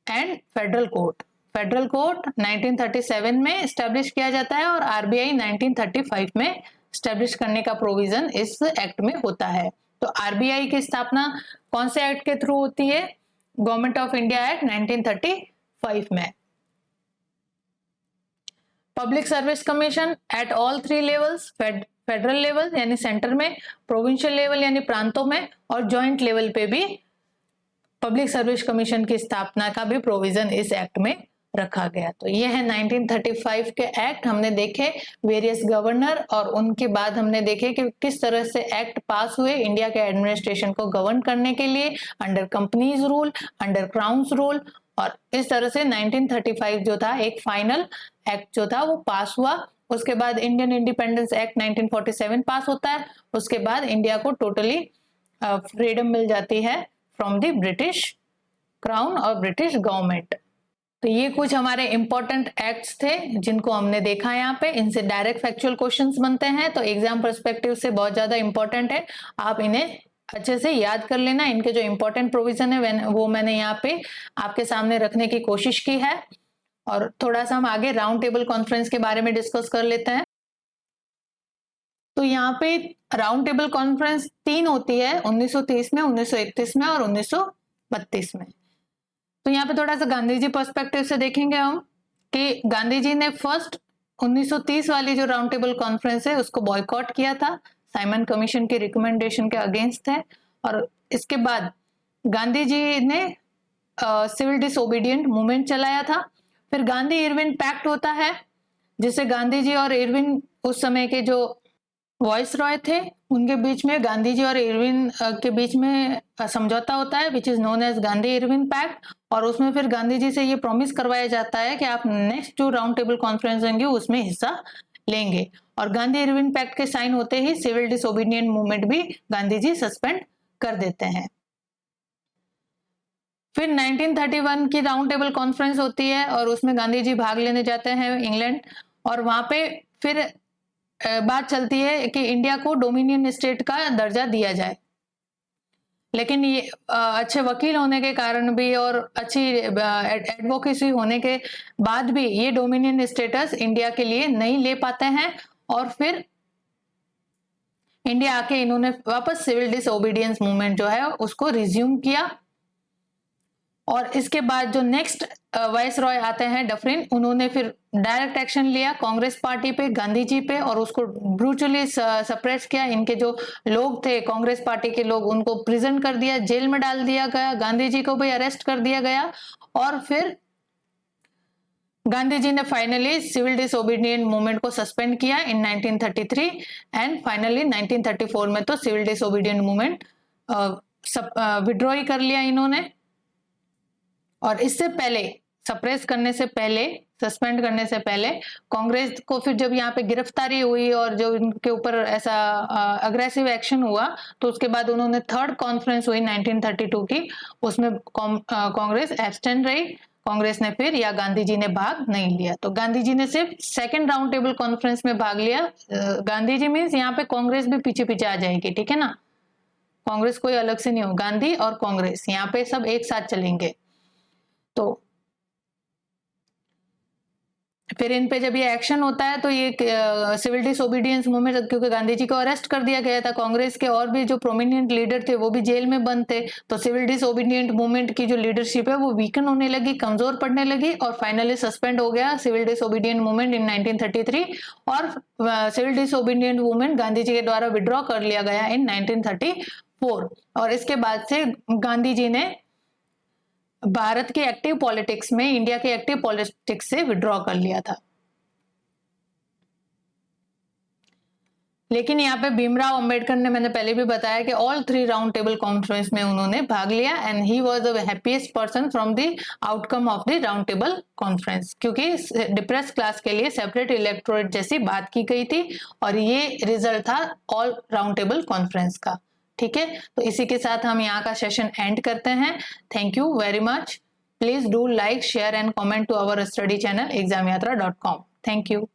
and federal court. Federal court 1937 में एस्टेब्लिश किया जाता है और आरबीआई 1935 में एस्टेब्लिश करने का प्रोविजन इस एक्ट में होता है। तो आरबीआई की स्थापना कौन से एक्ट के थ्रू होती है? गवर्नमेंट ऑफ इंडिया एक्ट 1935 में। Public service commission at all 3 levels, federal level यानी सेंटर में, प्रोविंशियल लेवल यानी प्रांतों में, और जॉइंट लेवल पे भी पब्लिक सर्विस कमीशन की स्थापना का भी प्रोविजन इस एक्ट में रखा गया। तो ये है 1935 के एक्ट। हमने देखे वेरियस गवर्नर और उनके बाद हमने देखे कि किस तरह से एक्ट पास हुए इंडिया के एडमिनिस्ट्रेशन को गवर्न करने के लिए under companies rule, under crowns rule, और इस तरह से 1935 जो था एक फाइनल एक्ट जो था वो पास हुआ। उसके बाद इंडियन इंडिपेंडेंस एक्ट 1947 पास होता है। उसके बाद इंडिया को टोटली फ्रीडम मिल जाती है फ्रॉम द ब्रिटिश क्राउन और ब्रिटिश गवर्नमेंट। तो ये कुछ हमारे इंपॉर्टेंट एक्ट्स थे जिनको हमने देखा यहाँ पे। इनसे डायरेक्ट फैक्चुअल क्वेश्चंस बनते हैं, तो एग्जाम पर्सपेक्टिव से बहुत ज्यादा इंपॉर्टेंट है। आप इन्हें अच्छे से याद कर लेना। इनके जो इंपॉर्टेंट प्रोविजन है वो मैंने यहाँ पे आपके सामने रखने की कोशिश की है। और थोड़ा सा हम आगे राउंड टेबल कॉन्फ्रेंस के बारे में डिस्कस कर लेते हैं। तो यहाँ पे राउंड टेबल कॉन्फ्रेंस 3 होती है, 1930 में, 1931 में और 1932 में। तो यहाँ पे थोड़ा सा गांधी जी पर्सपेक्टिव से देखेंगे हम कि गांधी जी ने फर्स्ट 1930 वाली जो राउंड टेबल कॉन्फ्रेंस है उसको बॉयकॉट किया था, साइमन कमीशन की रिकमेंडेशन के अगेंस्ट है। और इसके बाद गांधी जी ने सिविल डिसओबीडियंट मूवमेंट चलाया था। फिर गांधी इरविन पैक्ट होता है जिससे गांधी जी और इरविन उस समय के जो वॉइस रॉय थे उनके बीच में, गांधी जी और इरविन के बीच में समझौता होता है which is known as Gandhi Irwin pact. और उसमें फिर गांधी जी से ये प्रॉमिस करवाया जाता है कि आप नेक्स्ट जो राउंड टेबल कॉन्फ्रेंस होंगे उसमें हिस्सा लेंगे। और गांधी इरविन पैक्ट के साइन होते ही सिविल डिसओबीडियंट मूवमेंट भी गांधी जी सस्पेंड कर देते हैं। फिर 1931 की राउंड टेबल कॉन्फ्रेंस होती है और उसमें गांधी जी भाग लेने जाते हैं इंग्लैंड। और वहां पे फिर बात चलती है कि इंडिया को डोमिनियन स्टेट का दर्जा दिया जाए। लेकिन ये अच्छे वकील होने के कारण भी और अच्छी एडवोकेसी होने के बाद भी ये डोमिनियन स्टेटस इंडिया के लिए नहीं ले पाते हैं। और फिर इंडिया आके इन्होंने वापस सिविल डिसओबीडियंस मूवमेंट जो है उसको रिज्यूम किया। और इसके बाद जो नेक्स्ट वाइस रॉय आते हैं डफरिन, उन्होंने फिर डायरेक्ट एक्शन लिया कांग्रेस पार्टी पे, गांधी जी पे, और उसको ब्रूटली सप्रेस किया। इनके जो लोग थे कांग्रेस पार्टी के लोग उनको प्रिजन कर दिया, जेल में डाल दिया गया, गांधी जी को भी अरेस्ट कर दिया गया। और फिर गांधी जी ने फाइनली सिविल डिसओबीडियंट मूवमेंट को सस्पेंड किया इन 1933 एंड फाइनली 1934 में तो सिविल डिसओबीडियंट मूवमेंट विड्रॉ ही कर लिया इन्होंने। और इससे पहले सप्रेस करने से पहले, सस्पेंड करने से पहले कांग्रेस को फिर जब यहाँ पे गिरफ्तारी हुई और जो इनके ऊपर ऐसा अग्रेसिव एक्शन हुआ तो उसके बाद उन्होंने थर्ड कॉन्फ्रेंस हुई 1932 की, उसमें कांग्रेस एब्स्टेंड रही। कांग्रेस ने फिर या गांधी जी ने भाग नहीं लिया। तो गांधी जी ने सिर्फ सेकेंड राउंड टेबल कॉन्फ्रेंस में भाग लिया। गांधी जी मीन्स यहाँ पे कांग्रेस भी पीछे पीछे आ जाएगी, ठीक है ना। कांग्रेस कोई अलग से नहीं हो, गांधी और कांग्रेस यहाँ पे सब एक साथ चलेंगे। तो फिर इन पे जब ये एक्शन होता है तो ये सिविल डिसओबीडियंस मूवमेंट, क्योंकि गांधी जी को अरेस्ट कर दिया गया था, कांग्रेस के और भी जो प्रोमिनेंट लीडर थे वो भी जेल में बंद थे, तो सिविल डिसओबीडियंट मूवमेंट की जो लीडरशिप है वो वीकन होने लगी, कमजोर पड़ने लगी और फाइनली सस्पेंड हो गया सिविल डिसओबीडियंट मूवमेंट इन 1933। और civil disobedient movement Gandhi ji के द्वारा विड्रॉ कर लिया गया इन 1934। और इसके बाद से गांधी जी ने भारत के एक्टिव पॉलिटिक्स में, इंडिया के एक्टिव पॉलिटिक्स से विड्रॉ कर लिया था। लेकिन यहाँ पे भीमराव अंबेडकर ने, मैंने पहले भी बताया कि ऑल 3 राउंड टेबल कॉन्फ्रेंस में उन्होंने भाग लिया and he was the happiest person from the outcome of the round table conference, क्योंकि डिप्रेस क्लास के लिए सेपरेट इलेक्टोरेट जैसी बात की गई थी और ये रिजल्ट था ऑल राउंड टेबल कॉन्फ्रेंस का। ठीक है, तो इसी के साथ हम यहाँ का सेशन एंड करते हैं। Thank you very much. Please do like, share and comment to our study channel examyatra.com। Thank you.